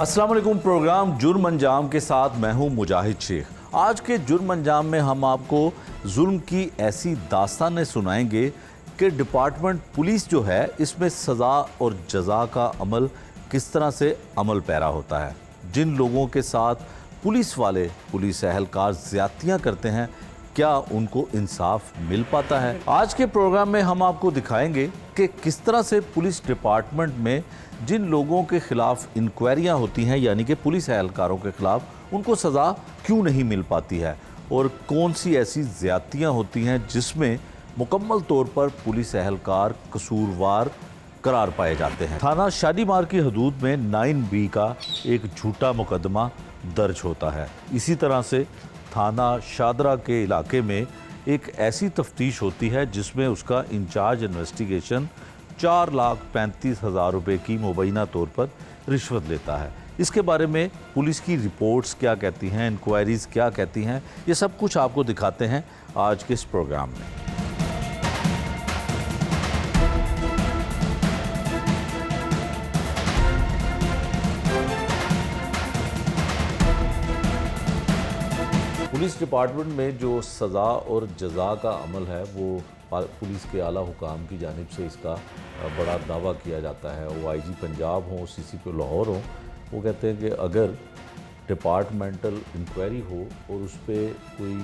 अस्सलाम वालेकुम। प्रोग्राम जुर्म अंजाम के साथ मैं हूं मुजाहिद शेख। आज के जुर्म अंजाम में हम आपको जुल्म की ऐसी दास्तानें सुनाएंगे कि डिपार्टमेंट पुलिस जो है इसमें सज़ा और जज़ा का अमल किस तरह से अमल पैरा होता है। जिन लोगों के साथ पुलिस वाले पुलिस एहलकार ज़्यादतियाँ करते हैं, क्या उनको इंसाफ मिल पाता है? आज के प्रोग्राम में हम आपको दिखाएंगे कि किस तरह से पुलिस डिपार्टमेंट में जिन लोगों के खिलाफ इंक्वायरियां होती हैं, यानी कि पुलिस एहलकारों के खिलाफ, उनको सज़ा क्यों नहीं मिल पाती है और कौन सी ऐसी ज़्यादतियां होती हैं जिसमें मुकम्मल तौर पर पुलिस एहलकार कसूरवार करार पाए जाते हैं। थाना शालीमार की हदूद में 9B का एक झूठा मुकदमा दर्ज होता है। इसी तरह से थाना शादरा के इलाके में एक ऐसी तफ्तीश होती है जिसमें उसका इंचार्ज इन्वेस्टिगेशन 4,35,000 रुपये की मुबैना तौर पर रिश्वत लेता है। इसके बारे में पुलिस की रिपोर्ट्स क्या कहती हैं, इंक्वायरीज़ क्या कहती हैं, ये सब कुछ आपको दिखाते हैं आज के इस प्रोग्राम में। पुलिस डिपार्टमेंट में जो सज़ा और जज़ा का अमल है वो पुलिस के आला हुकाम की जानिब से इसका बड़ा दावा किया जाता है। वो IG पंजाब हो, CCP लाहौर हो, वो कहते हैं कि अगर डिपार्टमेंटल इंक्वायरी हो और उस पर कोई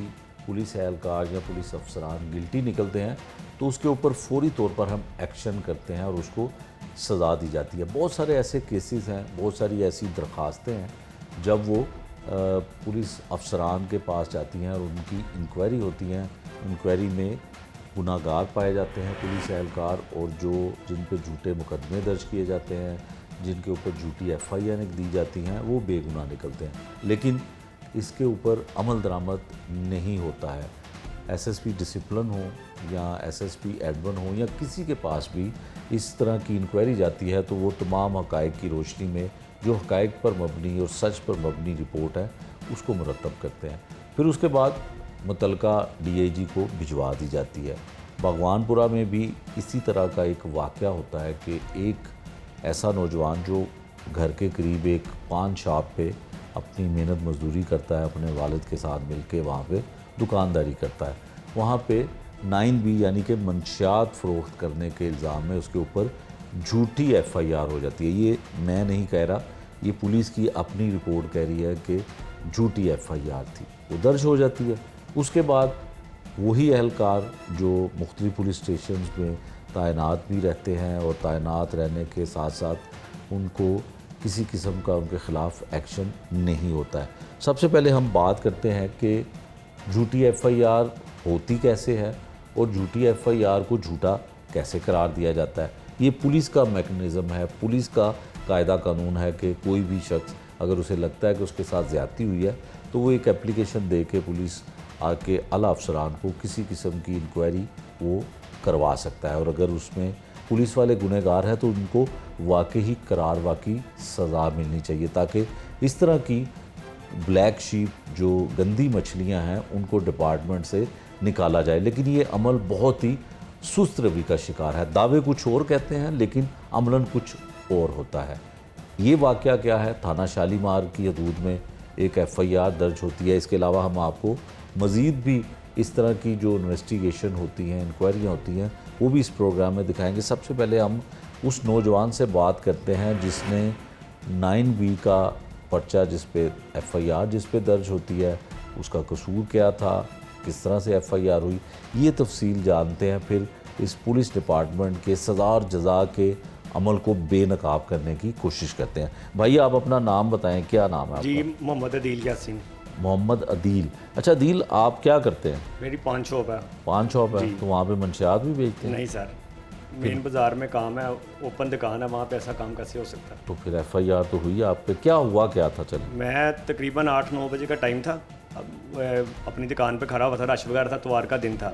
पुलिस एहलकार या पुलिस अफसरान गिल्टी निकलते हैं तो उसके ऊपर फौरी तौर पर हम एक्शन करते हैं और उसको सज़ा दी जाती है। बहुत सारे ऐसे केसेस हैं, बहुत सारी ऐसी दरख्वास्तें हैं जब वो पुलिस अफसरान के पास जाती हैं और उनकी इंक्वायरी होती हैं। इंक्वायरी में गुनाहगार पाए जाते हैं पुलिस एहलकार, और जिन पे झूठे मुकदमे दर्ज किए जाते हैं, जिनके ऊपर झूठी FIR दी जाती हैं, वो बेगुनाह निकलते हैं। लेकिन इसके ऊपर अमल दरामद नहीं होता है। SSP डिसिप्लिन हो या SSP एडवन हो या किसी के पास भी इस तरह की इंक्वायरी जाती है तो वो तमाम हक़ाइक़ की रोशनी में जो हक़ाइक़ पर मबनी और सच पर मबनी रिपोर्ट है उसको मुरतब करते हैं। फिर उसके बाद मुतलका DIG को भिजवा दी जाती है। भगवानपुरा में भी इसी तरह का एक वाक़या होता है कि एक ऐसा नौजवान जो घर के करीब एक पान शॉप पे अपनी मेहनत मजदूरी करता है, अपने वालिद के साथ मिल के वहाँ पर दुकानदारी करता है, वहाँ पे 9B यानी कि मंशियात फ़रोख्त करने के इल्ज़ाम में उसके ऊपर झूठी FIR हो जाती है। ये मैं नहीं कह रहा, ये पुलिस की अपनी रिपोर्ट कह रही है कि झूठी FIR थी, वो दर्ज हो जाती है। उसके बाद वही एहलकार जो मुख्तलिफ पुलिस स्टेशन में तैनात भी रहते हैं और तैनात रहने के साथ साथ उनको किसी किस्म का उनके ख़िलाफ़ एक्शन नहीं होता है। सबसे पहले हम बात करते हैं कि झूठी FIR होती कैसे है और झूठी FIR को झूठा कैसे करार दिया जाता है। ये पुलिस का मैकेनिज़्म है, पुलिस का कायदा कानून है कि कोई भी शख्स अगर उसे लगता है कि उसके साथ ज़्यादती हुई है तो वो एक एप्लीकेशन दे के पुलिस आके आला अफसरान को किसी किस्म की इंक्वायरी वो करवा सकता है, और अगर उसमें पुलिस वाले गुनहगार हैं तो उनको वाकई करार वाकई सज़ा मिलनी चाहिए ताकि इस तरह की ब्लैक शीप जो गंदी मछलियां हैं उनको डिपार्टमेंट से निकाला जाए। लेकिन ये अमल बहुत ही सुस्त रवि का शिकार है। दावे कुछ और कहते हैं लेकिन अमलन कुछ और होता है। ये वाक़या क्या है? थाना शालीमार की हदूद में एक FIR दर्ज होती है। इसके अलावा हम आपको मज़ीद भी इस तरह की जो इन्वेस्टिगेशन होती हैं, इंक्वायरियाँ होती हैं, वो भी इस प्रोग्राम में दिखाएंगे। सबसे पहले हम उस नौजवान से बात करते हैं जिसने 9B का पर्चा जिस पे FIR जिस पे दर्ज होती है, उसका कसूर क्या था, किस तरह से FIR हुई, ये तफसील जानते हैं। फिर इस पुलिस डिपार्टमेंट के सज़ा और जज़ा के अमल को बेनकाब करने की कोशिश करते हैं। भाई आप अपना नाम बताएं, क्या नाम है जी? आपका? मोहम्मद अदील यासीन। मोहम्मद अदील। अच्छा अदील, आप क्या करते हैं? मेरी पान शॉप है। पान शॉप है, तो वहाँ पे मंशियात भी बेचते हैं? नहीं सर, मेन बाज़ार में काम है, ओपन दुकान है, वहाँ पे ऐसा काम कैसे हो सकता है? तो फिर FIR तो हुई आप पे, क्या हुआ क्या था? चलो, मैं तकरीबन 8-9 बजे का टाइम था। अब अपनी दुकान पे खड़ा हुआ था, रश वगैरह था, इतवार का दिन था।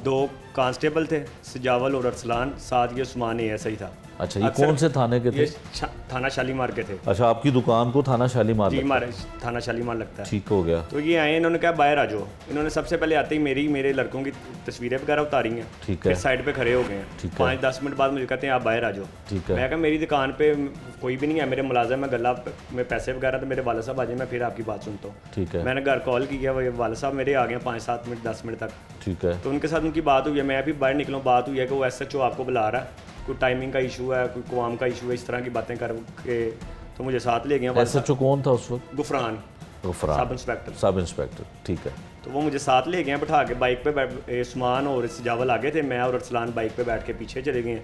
2 कांस्टेबल थे, सजावल और अरसलान, साथ ये उस्मान ASI था। अच्छा, ये कौन से थाने के थे? ये थाना शालीमार के थे। अच्छा, आपकी दुकान को थाना शालीमार जी, लगता हमारे थाना शालीमार लगता है। है। ठीक हो गया। तो ये आए, इन्होंने कहा बाहर आ जाओ। इन्होंने सबसे पहले आते ही मेरे लड़कों की तस्वीरें वगैरह उतारी हैं। ठीक फिर है। साइड पे खड़े हो गए हैं। ठीक है। 5-10 मिनट बाद मुझे कहते हैं आप बाहर आ जाओ। ठीक है। मैं कहा मेरी दुकान पे कोई भी नहीं है, मेरे मुलाजिम है, गला में पैसे वगैरह, तो मेरे वाला साहब आ जाए, मैं फिर आपकी बात सुनता हूँ। ठीक है। मैंने घर कॉल किया, वो वाला साहब मेरे आ गए 5-7 मिनट 10 मिनट तक। ठीक है। तो उनके साथ उनकी बात हुई है, मैं भी बाहर निकलूँ, बात हुई है कि वो SHO आपको बुला रहा है, कोई टाइमिंग का इशू है, कोई कवाम का इशू है, इस तरह की बातें करके तो मुझे साथ ले गए। SHO कौन था उस वक्त? Gufran sub inspector. Sub inspector, ठीक है। तो वो मुझे साथ ले गए बिठा के, बाइक पे उस्मान और सजावल आगे थे, मैं और अरसलान बाइक पे बैठ के पीछे चले गए।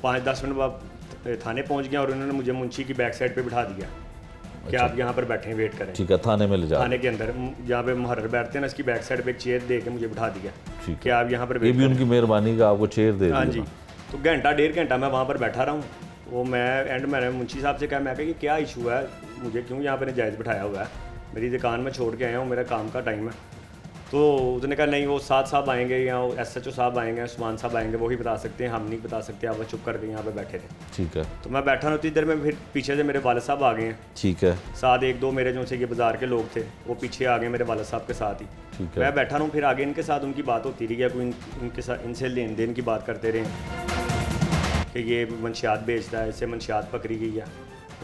5-10 मिनट बाद थाने पहुंच गया और उन्होंने मुझे मुंशी की बैक साइड पे बिठा दिया कि आप यहाँ पर बैठे वेट करें। ठीक है, थाने में ले जा। थाने के अंदर जहाँ पे मुहर्रर बैठते हैं ना, इसकी बैक साइड पे एक चेयर दे के मुझे बिठा दिया ठीक कि आप यहाँ पर ये वेट भी उनकी मेहरबानी का आपको चेयर दे हाँ दी। जी। तो घंटा 1.5 घंटा मैं वहाँ पर बैठा रहा हूँ। वो मैंने मुंशी साहब से कहा, मैं कहा कि क्या इशू है, मुझे क्यों यहाँ पर जायज़ बिठाया हुआ है, मेरी दुकान में छोड़ के आया हूँ, मेरा काम का टाइम है। तो उसने कहा नहीं, वो साथ साहब आएंगे या SHO साहब आएंगे, उस्मान साहब आएंगे, वही बता सकते हैं, हम नहीं बता सकते, आप वो चुप करके यहाँ पे बैठे थे। ठीक है। तो मैं बैठा हूँ, तो इधर में फिर पीछे से मेरे वाले साहब आ गए हैं। ठीक है। साथ 1-2 मेरे जो से ये बाज़ार के लोग थे, वो पीछे आ गए मेरे वाले साहब के साथ ही। ठीक है। मैं बैठा हूँ, फिर आगे इनके साथ उनकी बात होती रही है, कोई इनके साथ इनसे लेन देन की बात करते रहे कि ये मंशियात बेचता है, इससे मंशियात पकड़ी गई है।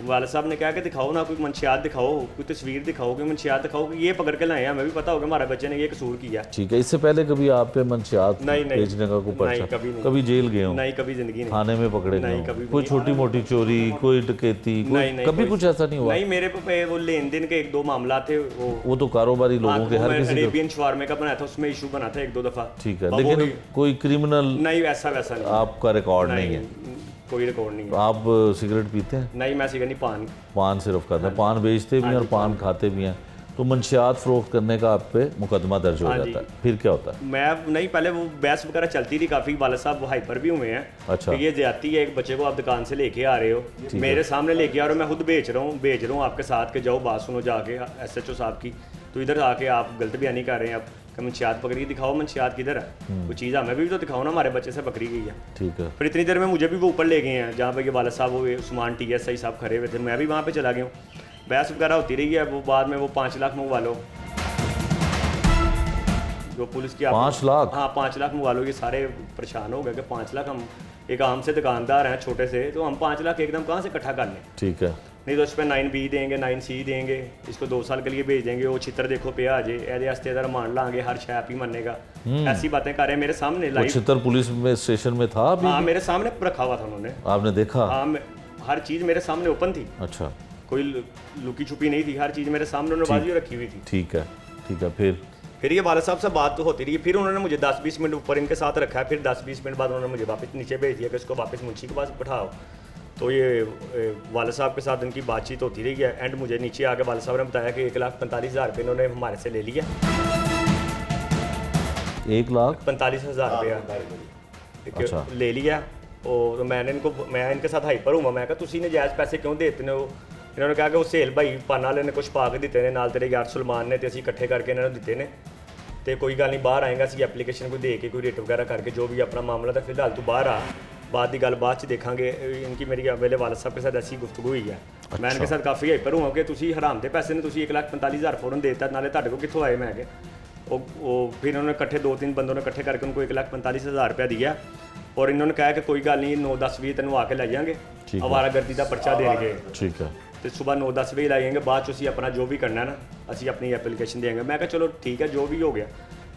वाला साहब ने कहा कि दिखाओ ना, कोई मंशियात दिखाओ, कोई तस्वीर दिखाओ, कोई मंशियात दिखाओ कि ये पकड़ के लाए हैं, हमें भी पता होगा हमारे बच्चे ने ये कसूर किया। ठीक है। इससे पहले कभी आप पे मंशियात नहीं, बेचने का कोई पर्चा? कभी नहीं। कभी जेल गए हो? नहीं, कभी ज़िंदगी नहीं। थाने में पकड़े गए नहीं, हो? कभी कोई छोटी मोटी चोरी, कोई डकैती, नहीं, कभी कुछ ऐसा नहीं हुआ? नहीं, मेरे पे वो लेन देन के 1-2 मामला थे। वो तो कारोबारी लोगों के हर किसी अरेबियन शवारमे का बनाया था, उसमें इशू बना था 1-2 दफ़ा। ठीक है, लेकिन कोई क्रिमिनल नहीं, ऐसा वैसा नहीं, आपका रिकॉर्ड नहीं है? कोई रिकॉर्ड नहीं है। आप सिगरेट पीते हैं? नहीं, मैं सिगरेट नहीं, पान सिर्फ करते हैं। पान बेचते भी हैं और पान खाते भी हैं। तो मंशियात फरोख्त करने का आप पे मुकदमा दर्ज हो जाता है, फिर क्या होता है? मैं नहीं, पहले वो बहस वगैरह चलती थी काफ़ी, वाला साहब वो हाइपर भी हुए हैं। अच्छा। कि ये ज्यादती है, एक बच्चे को आप दुकान से लेके आ रहे हो, मेरे सामने लेके आ रहे हो, मैं खुद भेज रहा हूँ आपके साथ के, जाओ बात सुनो जाके SHO साहब की, तो इधर आके आप गलत बयानी कर रहे हैं। आप मंशियात पकड़ी, दिखाओ मंशियात किधर है, कोई चीज़ हमें भी तो दिखाओ ना, हमारे बच्चे से पकड़ी गई है। ठीक है। फिर इतनी देर में मुझे भी वो ऊपर ले गए हैं, जहाँ पे ये वाला साहब, वो उस्मान TSI साहब खड़े हुए थे, मैं भी वहाँ पे चला गया हूँ। बहस वगैरह होती रही है। वो बाद में वो 5 लाख मंगवा लो, जो पुलिस की 5 लाख? हाँ, 5 लाख मंगवा लो। ये सारे परेशान हो गए कि 5 लाख, हम एक आम से दुकानदार हैं छोटे से, तो हम 5 लाख एकदम कहाँ से इकट्ठा कर लें? ठीक है। नहीं तो इस पर 9B देंगे, 9C देंगे, इसको 2 साल के लिए भेज देंगे, वो चित्र देखो पे आ जाए, ऐसे हस्ते मान लांगे, हर शैप ही मरने का, ऐसी बातें कर रहे हैं मेरे सामने लाइव। चित्र पुलिस में स्टेशन में था अभी? हाँ, मेरे सामने रखा हुआ था उन्होंने। आपने देखा? हाँ, हर चीज़ मेरे सामने ओपन थी। अच्छा। कोई लुकी छुपी नहीं थी, हर चीज़ मेरे सामने उन्होंने बाजू रखी हुई थी। ठीक है। ठीक है। फिर ये वाला साहब से बात तो होती रही, फिर उन्होंने मुझे 10-20 मिनट ऊपर इनके साथ रखा है, फिर 10-20 मिनट बाद उन्होंने मुझे वापस नीचे भेज दिया कि इसको वापस मुंशी के पास बिठाओ। तो ये वाला साहब के साथ इनकी बातचीत होती रही है। एंड मुझे नीचे आके वाला साहब ने बताया कि 1,45,000 रुपये इन्होंने हमारे से ले लिया। 1,45,000 रुपया अच्छा। ले लिया। और तो मैं इनके साथ हाइपर हूँ, मैं कहा तुसी ने जायज़ पैसे क्यों देते हो? इन्होंने कहा कि वो सेल भाई पाना वाले ने कुछ पा के दिते ने, नाल तेरे यार सुलमान ने, तो असीं इकट्ठे करके इन्होंने दिते ने, तो कोई गल नहीं, बाहर आएगा, असीं एप्लीकेशन कोई दे के कोई रेट वगैरह करके जो भी अपना मामला था, फिलहाल तू बाहर आ, बाद की गल बाद च देखांगे। इनकी मेरी मेरे वालद साहब के साथ ऐसी गुफ्तगू हुई है। मैं इनके साथ काफ़ी हाइपर हूँ कि तुसी हराम दे पैसे ने, तुसी 1,45,000 फौरन देता, नाले तुहाडे को कित्थों आए? मैं वो फिर उन्होंने इकट्ठे 2-3 बंदों ने इकट्ठे करके उनको 1,45,000 रुपया दिया और इन्होंने कहा कि कोई गल नहीं, 9-10 तेन आके लै जाएंगे, आवारागर्दी का पर्चा देंगे। ठीक है। तो सुबह 9-10 बजे लाएंगे, बाद असी अपना जो भी करना है ना, असी अपनी एप्लीकेशन देंगे। मैं कहा चलो ठीक है, जो भी हो गया।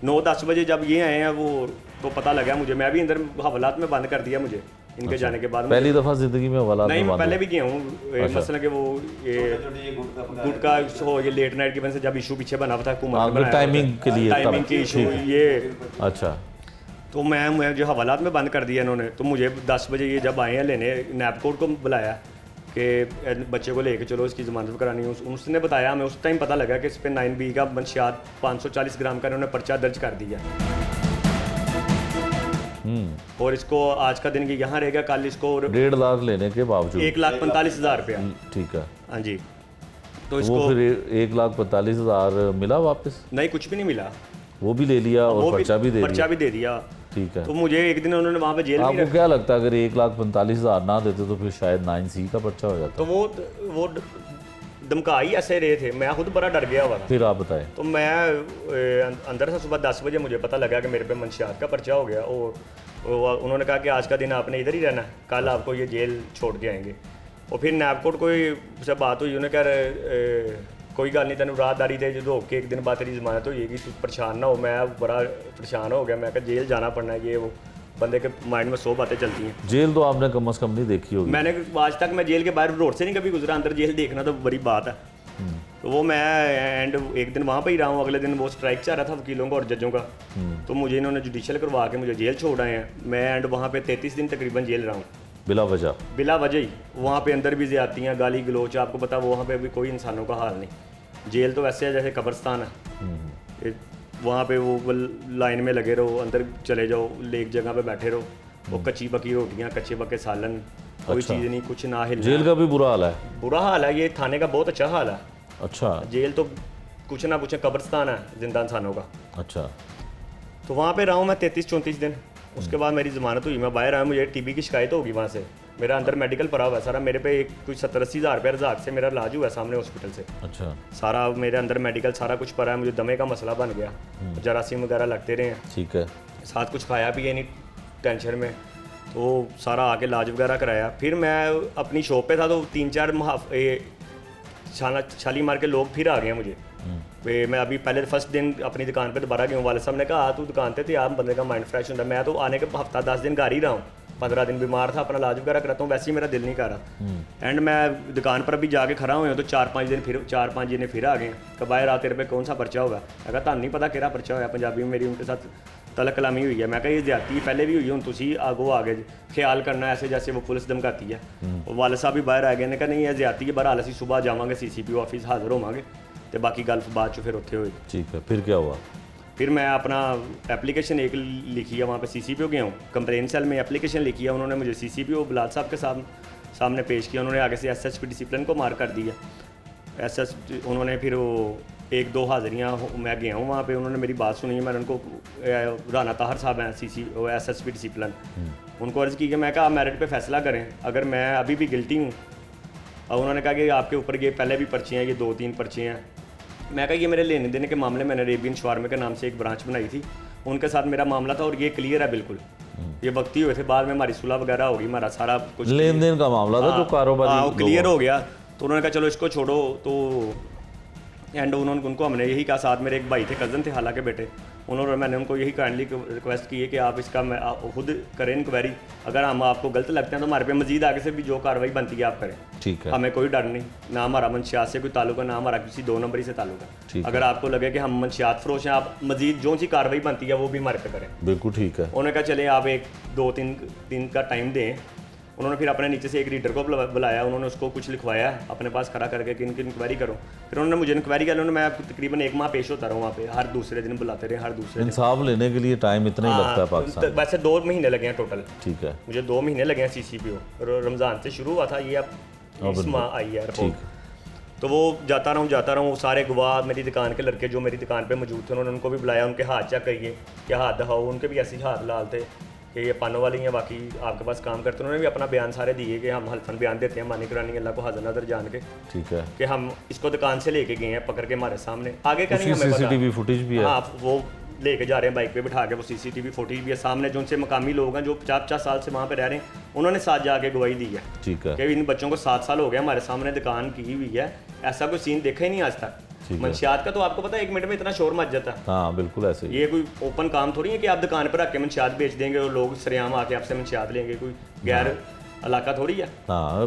9-10 बजे जब ये आए हैं वो तो पता लगा मुझे, मैं भी अंदर हवालात में बंद कर दिया मुझे इनके जाने के बाद। पहली दफ़ा ज़िंदगी में हवालात नहीं, में मैं पहले भी गया हूँ। मसला कि वो ये गुटका हो, ये लेट नाइट की वजह से जब इशू पीछे बना हुआ था हुकूमत ने, टाइमिंग के लिए, टाइमिंग की इशू ये। अच्छा। तो मैं जो हवालात में बंद कर दिया इन्होंने। तो मुझे 10 बजे ये जब आए हैं लेने, नैब कोर्ट को बुलाया कि बच्चे को लेके चलो, इसकी ज़मानत करानी है। उसने बताया, हमें उस टाइम पता लगा कि इस पर 9B का मंशियात 540 ग्राम का इन्होंने पर्चा दर्ज कर दिया। और इसको आज का दिन यहाँ रहेगा, कल इसको 1.5 लाख लेने के बावजूद 1,45,000 रुपया। ठीक है। हाँ जी। तो वो इसको फिर 1,45,000 मिला वापस? नहीं, कुछ भी नहीं मिला। वो भी ले लिया वो और पर्चा भी दे पर्चा दिया? भी दे दिया। ठीक है। तो मुझे एक दिन उन्होंने वहाँ पे जेल में आपको क्या लगता है अगर 1,45,000 ना देते तो फिर शायद 9C का पर्चा हो जाता? तो वो धमका ही ऐसे रहे थे, मैं खुद बड़ा डर गया हुआ था। फिर आप बताएं। तो मैं अंदर से सुबह 10 बजे मुझे पता लगा कि मेरे पे मंशियात का पर्चा हो गया। और उन्होंने कहा कि आज का दिन आपने इधर ही रहना है, कल आपको ये जेल छोड़ के आएंगे। और फिर नैपकोट कोई से बात हुई, उन्होंने कहा कोई गल नहीं, तेन राहदारी ते जो होके एक दिन बाद तेरी जमानत होगी, तू परेशान ना हो। मैं बड़ा परेशान हो गया, मैं कहा जेल जाना पड़ना है, ये वो बंदे के माइंड में 100 बातें चलती हैं। जेल तो आपने कम से कम नहीं देखी होगी? मैंने आज तक मैं जेल के बाहर रोड से नहीं कभी गुजरा, अंदर जेल देखना तो बड़ी बात है। तो वो मैं एंड एक दिन वहाँ पे ही रहा हूँ, अगले दिन वो स्ट्राइक चल रहा था वकीलों का और जजों का। तो मुझे इन्होंने जुडिशियल करवा के मुझे जेल छोड़ आए हैं। मैं एंड वहाँ पे 33 दिन तकरीबन जेल रहा हूँ बिला वजह? बिला वजह ही। वहाँ पे अंदर भी ज़्यादतियाँ, गाली गलोच, आपको पता वहाँ पे भी कोई इंसानों का हाल नहीं। जेल तो वैसे है जैसे कब्रस्तान है। वहाँ पे वो लाइन में लगे रहो, अंदर चले जाओ, एक जगह पे बैठे रहो, वो कच्ची पकी रोटियाँ, कच्चे पके सालन, कोई अच्छा। चीज़ नहीं, कुछ ना हिलना। जेल का भी बुरा हाल है? बुरा हाल है, ये थाने का बहुत अच्छा हाल है। अच्छा जेल तो कुछ ना कुछ कब्रस्तान है जिंदा इंसानों का। अच्छा। तो वहाँ पे रहा हूँ मैं 33-34 दिन। उसके बाद मेरी ज़मानत हुई, मैं बाहर आया, मुझे टीबी की शिकायत होगी वहाँ से। मेरा अंदर मेडिकल पड़ा हुआ है सारा, मेरे पे एक कुछ 70-80 हज़ार रुपये रज़ाक से मेरा इलाज हुआ है सामने हॉस्पिटल से। अच्छा। सारा मेरे अंदर मेडिकल सारा कुछ पड़ा है, मुझे दमे का मसला बन गया, जरासीम वगैरह लगते रहे हैं, ठीक है। साथ कुछ खाया पिया नहीं टेंशन में। तो सारा आके इलाज वगैरह कराया। फिर मैं अपनी शॉप पे था, तो 3-4 छाली मार के लोग फिर आ गए मुझे। मैं अभी पहले फर्स्ट दिन अपनी दुकान पे दोबारा गया हूँ, वाले साहब ने कहा तू दुकान पे, तो आप बंदे का माइंड फ्रेश होता है। मैं तो आने के हफ्ता 10 दिन घर ही रहा हूँ, 15 दिन बीमार था, अपना इलाज वगैरह कराता हूँ, वैसे ही मेरा दिल नहीं कर रहा। एंड मैं दुकान पर भी जाके खड़ा हुआ हूँ, तो 4-5 दिन फिर आ गए। कब आए रात तेरे पे कौन सा पर्चा होगा? मैं कहा नहीं पता केड़ा पर्चा होया। पंजाबी में मेरी उनके साथ तलक कलामी हुई है। मैं कहा ये ज्यादती पहले भी हुई, हूँ तुसी आगो आगे ख्याल करना ऐसे जैसे वो पुलिस धमकाती है। और वाले साहब भी बाहर आ गए ने कहा नहीं ये ज्यादती है, बहरहाल असीं सुबह जावांगे CCPO ऑफिस हाज़र होवांगे, तो बाकी गल बाद चो फिर उत्थे होई। ठीक है, फिर क्या हुआ? फिर मैं अपना एप्लीकेशन एक लिखी है, वहाँ पे CCPO गया हूँ, कंप्लेन सेल में एप्लीकेशन लिखी है। उन्होंने मुझे CCPO बिलाल साहब के सामने पेश किया। उन्होंने आगे से SSP डिसिप्लिन को मार कर दिया। उन्होंने फिर वो 1-2 हाज़िरियाँ मैं गया हूँ वहाँ पे, उन्होंने मेरी बात सुनी। मैंने उनको राना ताहर साहब हैं SSP डिसिप्लिन, उनको अर्ज़ की कि मैं कहा मेरिट पे फैसला करें, अगर मैं अभी भी गिल्टी हूँ। और उन्होंने कहा कि आपके ऊपर ये पहले भी पर्चे हैं, ये 2-3 पर्चे हैं। मैं कहा ये मेरे लेने देने के मामले, मैंने अरेबियन शवारमा के नाम से एक ब्रांच बनाई थी, उनके साथ मेरा मामला था और ये क्लियर है बिल्कुल। ये वक्ती हुए थे, बाद में हमारी सुलह वगैरह होगी, हमारा सारा कुछ लेन देन का मामला था जो कारोबारी वो क्लियर हो गया। तो उन्होंने कहा चलो इसको छोड़ो। तो एंड उनको हमने यही कहा, साथ मेरे एक भाई थे, कज़न थे हालांकि बेटे, मैंने उनको यही काइंडली रिक्वेस्ट की है कि आप इसका खुद करें इंक्वायरी। अगर हम आपको गलत लगते हैं तो हमारे पे मजीद आगे से भी जो कार्रवाई बनती है आप करें। ठीक है। हमें कोई डर नहीं, ना हमारा मंशियात से कोई ताल्लुक है, ना हमारा किसी 2 नंबरी से ताल्लुक है। अगर आपको लगे कि हम मंशियात फरोश हैं, आप मजीद जो सी कार्रवाई बनती है वो भी हमारे पे करें। बिल्कुल ठीक है। उन्होंने कहा चले आप 1-2-3 दिन का टाइम दें। उन्होंने फिर अपने नीचे से एक रीडर को बुलाया, उन्होंने उसको कुछ लिखवाया अपने पास खड़ा करके कि इनकी इंक्वायरी करो। फिर उन्होंने मुझे इंक्वायरी किया। उन्होंने मैं तकरीबन 1 माह पेश होता रहा वहाँ पे, हर दूसरे दिन बुलाते रहे, हर दूसरे दिन। इंसाफ लेने के लिए टाइम इतना ही लगता है पाकिस्तान में? वैसे 2 महीने लगे हैं टोटल। ठीक है, मुझे 2 महीने लगे हैं CCPO, रमज़ान से शुरू हुआ था, ये अब इस माह आई है रिपोर्ट। तो वो जाता रहा हूँ, सारे गवाह मेरी दुकान के लड़के जो मेरी दुकान पे मौजूद थे, उन्होंने उनको भी बुलाया, उनके हाथ चेक करिए क्या हाथ दिखाओ, उनके भी ऐसे हाथ लाल थे कि ये पानों वाली हैं, बाकी आपके पास काम करते। उन्होंने भी अपना बयान सारे दिए कि हम हल्फन बयान देते हैं, मानी करानी अल्लाह को हाज़िर नाज़िर जान के, ठीक है, कि हम इसको दुकान से लेके गए हैं पकड़ के हमारे सामने। आगे का नहीं हमें पता। CCTV फुटेज भी है? हाँ, वो लेके जा रहे हैं बाइक पे बिठा के, वो CCTV फुटेज भी है सामने। जो उनसे मकामी लोग हैं जो 50-50 साल से वहाँ पे रह रहे हैं, उन्होंने साथ जाके गवाही दी है। ठीक है, कि इन बच्चों को 7 साल हो गए हमारे सामने दुकान की हुई है, ऐसा कोई सीन देखा ही नहीं आज तक। मंशियात का तो आपको पता है 1 मिनट में इतना शोर मच जाता है। हाँ बिल्कुल ऐसे ही। ये कोई ओपन काम थोड़ी है कि आप दुकान पर रख के मंशियात बेच देंगे और लोग सरेआम आके आपसे मंशियात लेंगे, कोई गैर इलाका थोड़ी है। हाँ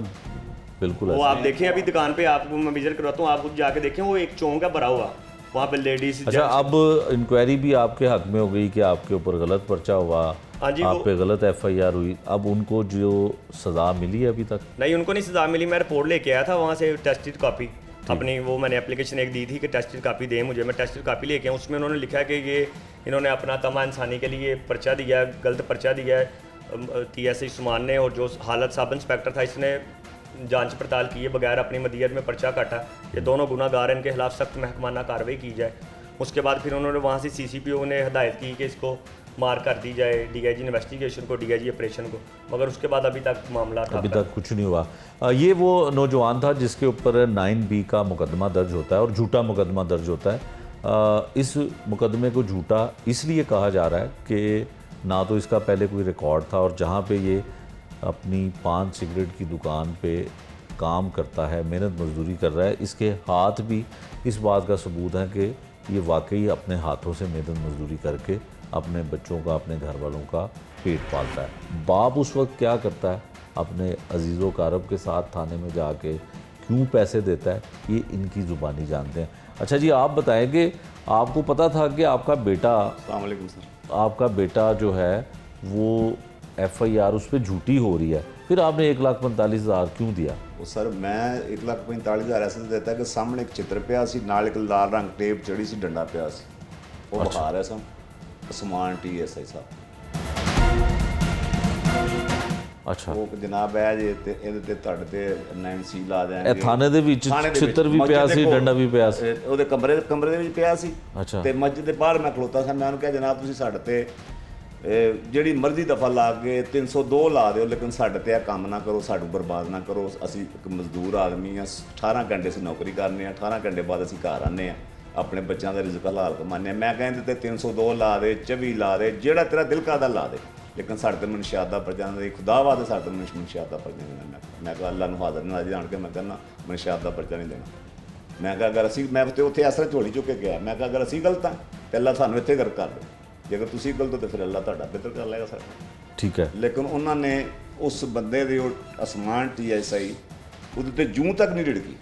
बिल्कुल। वो आप देखें अभी दुकान पे, आपको मैं विजिट करवाता हूँ, आप खुद जाके देखें, वो एक चौंक है भरा हुआ, वहाँ पे लेडीज। अच्छा, अब इंक्वायरी भी आपके हक में हो गई कि आपके ऊपर गलत पर्चा हुआ, आप पे गलत FIR हुई, अब उनको जो सज़ा मिली है अभी तक? नहीं, उनको नहीं सज़ा मिली। मैं रिपोर्ट लेके आया था वहाँ से, टेस्टेड कॉपी अपनी, वो मैंने एप्लीकेशन एक दी थी कि टेस्टेड कॉपी दें मुझे, मैं टेस्टेड कॉपी लेके आया। उसमें उन्होंने लिखा कि ये इन्होंने अपना तमा इंसानी के लिए पर्चा दिया है, गलत पर्चा दिया है TSI उस्मान ने, और जो हालत सब इंस्पेक्टर था इसने जांच पड़ताल की है बगैर अपनी मदियत में पर्चा काटा, ये दोनों गुनाहगार हैं, इनके खिलाफ सख्त महकमाना कार्रवाई की जाए। उसके बाद फिर उन्होंने वहाँ से CCPO ने हदायत की कि इसको मार कर दी जाए, DIG इन्वेस्टिगेशन को, DIG ऑपरेशन को, मगर उसके बाद अभी तक मामला अभी तक कुछ नहीं हुआ। ये वो नौजवान था जिसके ऊपर 9B का मुकदमा दर्ज होता है और झूठा मुकदमा दर्ज होता है। इस मुकदमे को झूठा इसलिए कहा जा रहा है कि ना तो इसका पहले कोई रिकॉर्ड था, और जहाँ पे ये अपनी पान सिगरेट की दुकान पे काम करता है, मेहनत मजदूरी कर रहा है, इसके हाथ भी इस बात का सबूत है कि ये वाकई अपने हाथों से मेहनत मजदूरी करके अपने बच्चों का, अपने घर वालों का पेट पालता है। बाप उस वक्त क्या करता है, अपने अजीज़ो कारब के साथ थाने में जाके क्यों पैसे देता है, ये इनकी ज़ुबानी जानते हैं। अच्छा जी, आप बताएं कि आपको पता था कि आपका बेटा, अस्सलाम वालेकुम सर, आपका बेटा जो है वो FIR उस पर झूठी हो रही है, फिर आपने 1,45,000 क्यों दिया? ਉਹ ਸਰ ਮੈਂ 1,45,000 ਐਸਾ ਦਿੱਤਾ ਕਿ ਸਾਹਮਣੇ ਇੱਕ ਚਿੱਤਰ ਪਿਆ ਸੀ, ਨਾਲ ਇੱਕ ਲਾਲ ਰੰਗ ਟੇਪ ਚੜੀ ਸੀ, ਡੰਡਾ ਪਿਆ ਸੀ, ਉਹ ਵਿਖਾ ਰਿਹਾ ਸਾਂ ਅਸਮਾਨ TSI ਸਾਹਿਬ। ਅੱਛਾ, ਉਹ ਜਨਾਬ ਹੈ ਜੇ ਤੇ ਇਹਦੇ ਤੇ ਤੁਹਾਡੇ ਤੇ 9C ਲਾ ਦੇਣਗੇ। ਇਹ ਥਾਣੇ ਦੇ ਵਿੱਚ ਥਾਣੇ ਦੇ ਵਿੱਚ, ਚਿੱਤਰ ਵੀ ਪਿਆ ਮਸਜਿਦ ਸੀ, ਦੇ ਕੋਲ, ਡੰਡਾ ਵੀ ਪਿਆ ਸੀ। ਉਹਦੇ ਕਮਰੇ ਦੇ ਵਿੱਚ ਪਿਆ ਸੀ। ਅੱਛਾ, ਤੇ ਮਸਜਿਦ ਦੇ ਬਾਹਰ ਮੈਂ ਖਲੋਤਾ ਸੀ। ਮੈਂ ਉਹਨੂੰ ਕਿਹਾ ਜਨਾਬ ਤੁਸੀਂ ਸਾਡੇ ਤੇ ਜਿਹੜੀ ਮਰਜ਼ੀ ਦਫਾ ਲਾ ਕੇ 302 ਲਾ ਦਿਓ, ਲੇਕਿਨ ਸਾਡੇ ਤੇ ਇਹ ਕੰਮ ਨਾ ਕਰੋ, ਸਾਨੂੰ ਬਰਬਾਦ ਨਾ ਕਰੋ। ਅਸੀਂ ਇੱਕ ਮਜ਼ਦੂਰ ਆਦਮੀ ਆ, 18 ਘੰਟੇ ਅਸੀਂ ਨੌਕਰੀ ਕਰਨੇ ਆ, 18 ਘੰਟੇ ਬਾਅਦ ਅਸੀਂ ਘਰ ਆਉਂਦੇ ਆ, ਆਪਣੇ ਬੱਚਿਆਂ ਦਾ ਰਿਜ਼ਕ ਹਲਾਲ ਕਮਾਉਂਦੇ ਆ। ਮੈਂ ਕਹਿੰਦੇ ਤੇ 302 ਲਾ ਦੇ, 24 ਲਾ ਦੇ, ਜਿਹੜਾ ਤੇਰਾ ਦਿਲ ਕਰਦਾ ਲਾ ਦੇ, ਲੇਕਿਨ ਸਾਡੇ ਤੇ ਮਨਸ਼ਿਆਤ ਦਾ ਪਰਚਾ ਨਾ ਦੇ। ਖੁਦਾ ਵਾਦੇ ਸਾਡੇ ਤੇ ਮਨਸ਼ਿਆਤ ਦਾ ਪਰਚਾ ਨਹੀਂ ਦੇਣਾ। ਮੈਂ ਕਿਹਾ ਅੱਲਾ ਨੂੰ ਹਾਜ਼ਰ ਨਾਜ਼ਰ ਜਾਣ ਕੇ ਮੈਂ ਕਹਿੰਦਾ ਮਨਸ਼ਿਆਤ ਦਾ ਪਰਚਾ ਨਹੀਂ ਦੇਣਾ। ਮੈਂ ਕਿਹਾ ਅਗਰ ਅਸੀਂ, ਮੈਂ ਤੇ ਉੱਥੇ ਅਸਰ ਝੋਲੀ ਚੁੱਕ ਕੇ ਗਿਆ, ਮੈਂ ਕਿਹਾ ਅਗਰ ਅਸੀਂ ਗਲਤ ਹਾਂ ਤੇ ਅੱਲਾ ਸਾਨੂੰ ਇੱਥੇ ਗਰਕ ਕਰ ਦੇ, ਜੇਕਰ ਤੁਸੀਂ ਗਲਤ ਹੋ ਤਾਂ ਫਿਰ ਅੱਲਾ ਤੁਹਾਡਾ ਬਿਹਤਰ ਕਰ ਲਏਗਾ ਸਾਡਾ। ਠੀਕ ਹੈ। ਲੇਕਿਨ ਉਹਨਾਂ ਨੇ ਉਸ ਬੰਦੇ ਦੇ ਉਹ ਅਸਮਾਨ TSI ਉਹਦੇ ਤੇ ਜੂੰ ਤੱਕ ਨਹੀਂ ਢਿੜਕੀ।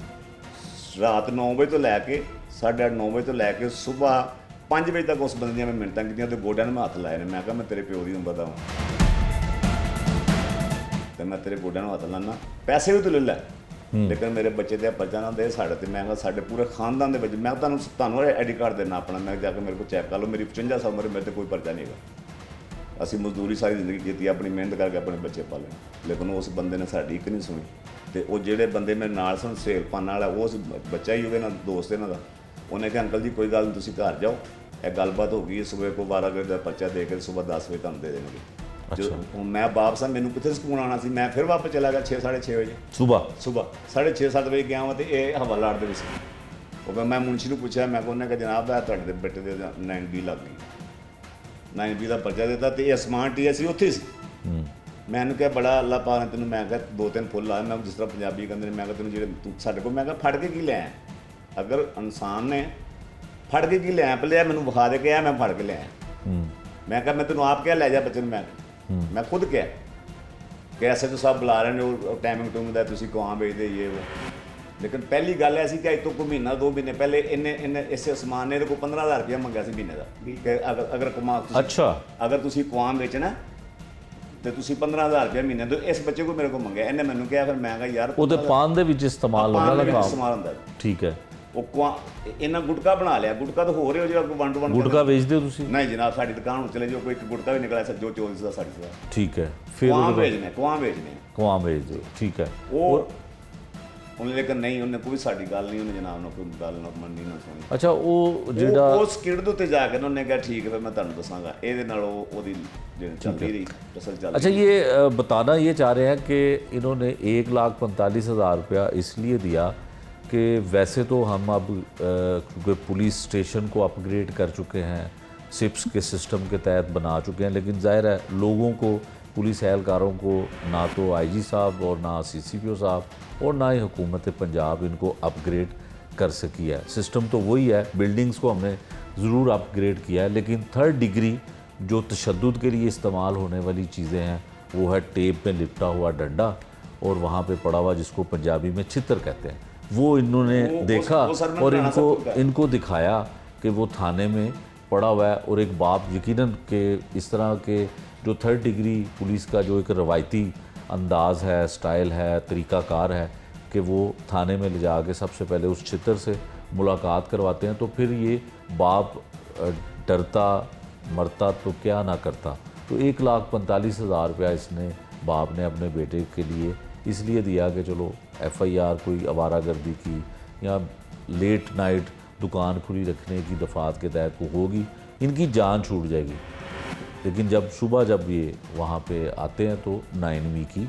ਰਾਤ 9 ਵਜੇ ਤੋਂ ਲੈ ਕੇ 8:30 9 ਵਜੇ ਤੋਂ ਲੈ ਕੇ ਸਵੇਰ 5 ਵਜੇ ਤੱਕ ਉਸ ਬੰਦੇ ਦੀਆਂ ਮੈਂ ਮਿੰਨਤਾਂ ਕੀਤੀਆਂ, ਤੇ ਗੋਡਿਆਂ ਨੂੰ ਮੈਂ ਹੱਥ ਲਾਏ ਨੇ। ਮੈਂ ਕਿਹਾ ਮੈਂ ਤੇਰੇ ਪਿਓ ਦੀ ਉਮਰ ਦਾ ਹਾਂ ਤੇ ਮੈਂ ਤੇਰੇ ਗੋਡਿਆਂ ਨੂੰ ਹੱਥ ਲਾਣਾ, ਪੈਸੇ ਵੀ ਤੂੰ ਲੈ ਲੈ, ਲੇਕਿਨ ਮੇਰੇ ਬੱਚੇ ਤੇ ਪਰਚਾ ਨਾ ਦੇ ਸਾਡੇ ਤੇ। ਮੈਂ ਕਿਹਾ ਸਾਡੇ ਪੂਰੇ ਖਾਨਦਾਨ ਦੇ ਵਿੱਚ ਮੈਂ ਤੁਹਾਨੂੰ ਆਈਡੀ ਕਾਰਡ ਦੇਣਾ ਆਪਣਾ, ਮੈਂ ਜਾ ਕੇ ਮੇਰੇ ਕੋਲ ਚੈੱਕ ਕਰ ਲਓ, ਮੇਰੀ 55 ਸਾਲ ਉਮਰ, ਮੇਰੇ ਤੇ ਕੋਈ ਪਰਚਾ ਨਹੀਂ ਹੈਗਾ। ਅਸੀਂ ਮਜ਼ਦੂਰੀ ਸਾਰੀ ਜ਼ਿੰਦਗੀ ਕੀਤੀ, ਆਪਣੀ ਮਿਹਨਤ ਕਰਕੇ ਆਪਣੇ ਬੱਚੇ ਪਾਲੇ, ਲੇਕਿਨ ਉਸ ਬੰਦੇ ਨੇ ਸਾਡੀ ਇੱਕ ਨਹੀਂ ਸੁਣੀ। ਤੇ ਉਹ ਜਿਹੜੇ ਬੰਦੇ ਮੇਰੇ ਨਾਲ ਸਨ, ਸੇਲ ਪਾਣ ਵਾਲਾ, ਉਸ ਬੱਚਾ ਹੀ ਉਹਦੇ ਨਾਲ ਦੋਸਤ ਇਹਨਾਂ ਦਾ, ਉਹਨੇ ਕਿਹਾ ਅੰਕਲ ਜੀ ਕੋਈ ਗੱਲ ਨਹੀਂ, ਤੁਸੀਂ ਘਰ ਜਾਓ, ਇਹ ਗੱਲਬਾਤ ਹੋ ਗਈ, ਸਵੇਰ ਕੋ 12 ਵਜੇ ਦਾ ਪਰਚਾ ਦੇ ਕੇ ਸਵੇਰ 10 ਵਜੇ ਤੁਹਾਨੂੰ ਦੇ ਦੇਣਗੇ। ਜਦੋਂ ਮੈਂ ਵਾਪਸ ਆ, ਮੈਨੂੰ ਕਿੱਥੇ ਸਕੂਨ ਆਉਣਾ ਸੀ, ਮੈਂ ਫਿਰ ਵਾਪਸ ਚਲਾ ਗਿਆ 6 6:30 ਵਜੇ ਸੁਬਾਹ 6:30 7 ਵਜੇ ਗਿਆ ਵਾਂ, ਤੇ ਇਹ ਹਵਾਲਾ ਅੱਡ ਦੇ ਵਿੱਚ। ਉਹ ਮੈਂ ਮੁਨਸ਼ੀ ਨੂੰ ਪੁੱਛਿਆ, ਮੈਂ ਕਿਹਾ ਉਹਨੇ ਕਿਹਾ ਜਨਾਬ ਇਹ ਤੁਹਾਡੇ ਦੇ ਬੇਟੇ ਦੇ 9B ਲੱਗ ਗਈ, 9B ਦਾ ਪਰਚਾ ਦਿੱਤਾ, ਤੇ ਇਹ ਅਸਮਾਨ TSI ਉੱਥੇ ਸੀ। ਮੈਨੂੰ ਕਿਹਾ ਬੜਾ ਅੱਲਾ ਪਾਕ ਨੇ ਤੈਨੂੰ, ਮੈਂ ਕਿਹਾ 2-3 ਫੁੱਲ ਆਏ, ਮੈਂ ਜਿਸ ਤਰ੍ਹਾਂ ਪੰਜਾਬੀ ਕਹਿੰਦੇ ਨੇ, ਮੈਂ ਕਿਹਾ ਤੈਨੂੰ ਜਿਹੜੇ ਤੂੰ ਸਾਡੇ ਕੋਲ, ਮੈਂ ਕਿਹਾ ਫੜ ਕੇ ਕੀ ਲਿਆ? ਅਗਰ ਇਨਸਾਨ ਨੇ ਫੜ ਕੇ ਕੀ ਲਿਆ ਪਲਿਆ, ਮੈਨੂੰ ਵਿਖਾ ਦੇ ਕੇ ਆ, ਮੈਂ ਫੜ ਕੇ ਲਿਆ। ਮੈਂ ਕਿਹਾ ਮੈਂ ਤੈਨੂੰ ਆਪ ਕਿਹਾ ਲੈ ਜਾ ਬੱਚੇ ਨੂੰ, ਮੈਂ ਖੁਦ ਕਿਹਾ ਕਿ ਐਸੇ ਤੋਂ ਸਭ ਬੁਲਾ ਰਹੇ ਨੇ, ਉਹ ਟਾਈਮਿੰਗ ਟੂਮ ਦਾ ਤੁਸੀਂ ਕੁਆਂ ਵੇਚਦੇ ਇਹ ਉਹ। ਲੇਕਿਨ ਪਹਿਲੀ ਗੱਲ ਐਸੀ ਕਿ ਅੱਜ ਤੋਂ ਕੋਈ ਮਹੀਨਾ 2 ਮਹੀਨੇ ਪਹਿਲੇ ਇਹਨੇ ਇਸੇ ਅਸਮਾਨ ਨੇ ਇਹਦੇ ਕੋਲ 15,000 ਰੁਪਇਆ ਮੰਗਿਆ ਸੀ ਮਹੀਨੇ ਦਾ, ਕਿ ਅਗਰ ਕਮਾ ਅੱਛਾ, ਅਗਰ ਤੁਸੀਂ ਕੁਆਂ ਵੇਚਣਾ ਤੇ ਤੁਸੀਂ 15,000 ਰੁਪਇਆ ਮਹੀਨੇ ਦੋ। ਇਸ ਬੱਚੇ ਕੋਲ ਮੇਰੇ ਕੋਲ ਮੰਗਿਆ, ਇਹਨੇ ਮੈਨੂੰ ਕਿਹਾ, ਫਿਰ ਮੈਂ ਕਿਹਾ ਯਾਰ ਉਹਦੇ ਪਾਨ ਦੇ ਵਿੱਚ ਇਸਤੇਮਾਲ ਹੁੰਦਾ ਨਾ ਕੰਮ। ਇਸਤੇਮਾਲ ਹੁੰਦਾ। ਠੀਕ ਹੈ। ਉਹ ਕੁਆਂ ਇਹਨਾਂ ਗੁਟਕਾ ਬਣਾ ਲਿਆ, ਗੁਟਕਾ ਤਾਂ ਹੋ ਰਿਹਾ ਜਿਹੜਾ ਕੋਈ 1 to 1 ਗੁਟਕਾ ਵੇਚਦੇ ਹੋ ਤੁਸੀਂ? ਨਹੀਂ ਜਨਾਬ, ਸਾਡੀ ਦੁਕਾਨ ਨੂੰ ਚਲੇ ਜਾਓ, ਕੋਈ ਇੱਕ ਗੁਟਕਾ ਵੀ ਨਿਕਲਿਆ ਜੋ 24 ਦਾ ਸਾਡੀ ਦਾ। ਠੀਕ ਹੈ। ਫਿਰ ਕੁਆਂ ਵੇਚਦੇ, ਕੁਆਂ ਵੇਚਦੇ, ਕੁਆਂ ਵੇਚਦੇ। ਠੀਕ ਹੈ। ਉਹਨੇ ਲੇਕਿਨ ਨਹੀਂ, ਉਹਨੇ ਕੋਈ ਸਾਡੀ ਗੱਲ ਨਹੀਂ, ਉਹਨੇ ਜਨਾਬ ਨੂੰ ਕੋਈ ਗੱਲ ਨਾ ਮੰਨੀ ਨਾ ਸੁਣੀ। अच्छा, वो ਜਿਹੜਾ ਉਸ ਕਿਰਦ ਦੇ ਉੱਤੇ ਜਾ ਕੇ ਉਹਨੇ ਕਿਹਾ ਠੀਕ ਹੈ, ਫਿਰ ਮੈਂ ਤੁਹਾਨੂੰ ਦੱਸਾਂਗਾ। ਇਹਦੇ ਨਾਲ ਉਹਦੀ ਜਿਹੜੀ ਚੱਲਦੀ ਰਹੀ तसल चल। अच्छा, ये बताना ये चाह रहे हैं कि इन्होंने 1,45,000 रुपया इसलिए दिया कि वैसे तो हम अब क्योंकि पुलिस स्टेशन को अपग्रेड कर चुके हैं, सिप्स के सिस्टम के तहत बना चुके हैं, लेकिन ज़ाहिर है लोगों को, पुलिस एहलकारों को ना तो IG साहब और ना CCPO साहब और ना ही हुकूमत पंजाब इनको अपग्रेड कर सकी है। सिस्टम तो वही है, बिल्डिंग्स को हमने ज़रूर अपग्रेड किया है, लेकिन 3rd डिग्री जो तशद्दुद के लिए इस्तेमाल होने वाली चीज़ें हैं वो है टेप में लिपटा हुआ डंडा और वहाँ पे पड़ा हुआ, जिसको पंजाबी में चित्र कहते हैं, वो इन्होंने देखा और इनको दिखाया कि वो थाने में पड़ा हुआ है। और एक बाप यकीनन कि इस तरह के जो 3rd डिग्री पुलिस का जो एक रवायती अंदाज़ है, स्टाइल है, तरीक़ाकार है कि वो थाने में ले जा के सबसे पहले उस चित्र से मुलाकात करवाते हैं, तो फिर ये बाप डरता मरता तो क्या ना करता। तो 1,45,000 रुपया इसने बाप ने अपने बेटे के लिए इसलिए दिया कि चलो FIR कोई आवारागर्दी की या लेट नाइट दुकान खुली रखने की दफ़ात के तहत को होगी, इनकी जान छूट जाएगी। लेकिन जब ये वहाँ पे आते हैं तो 9B की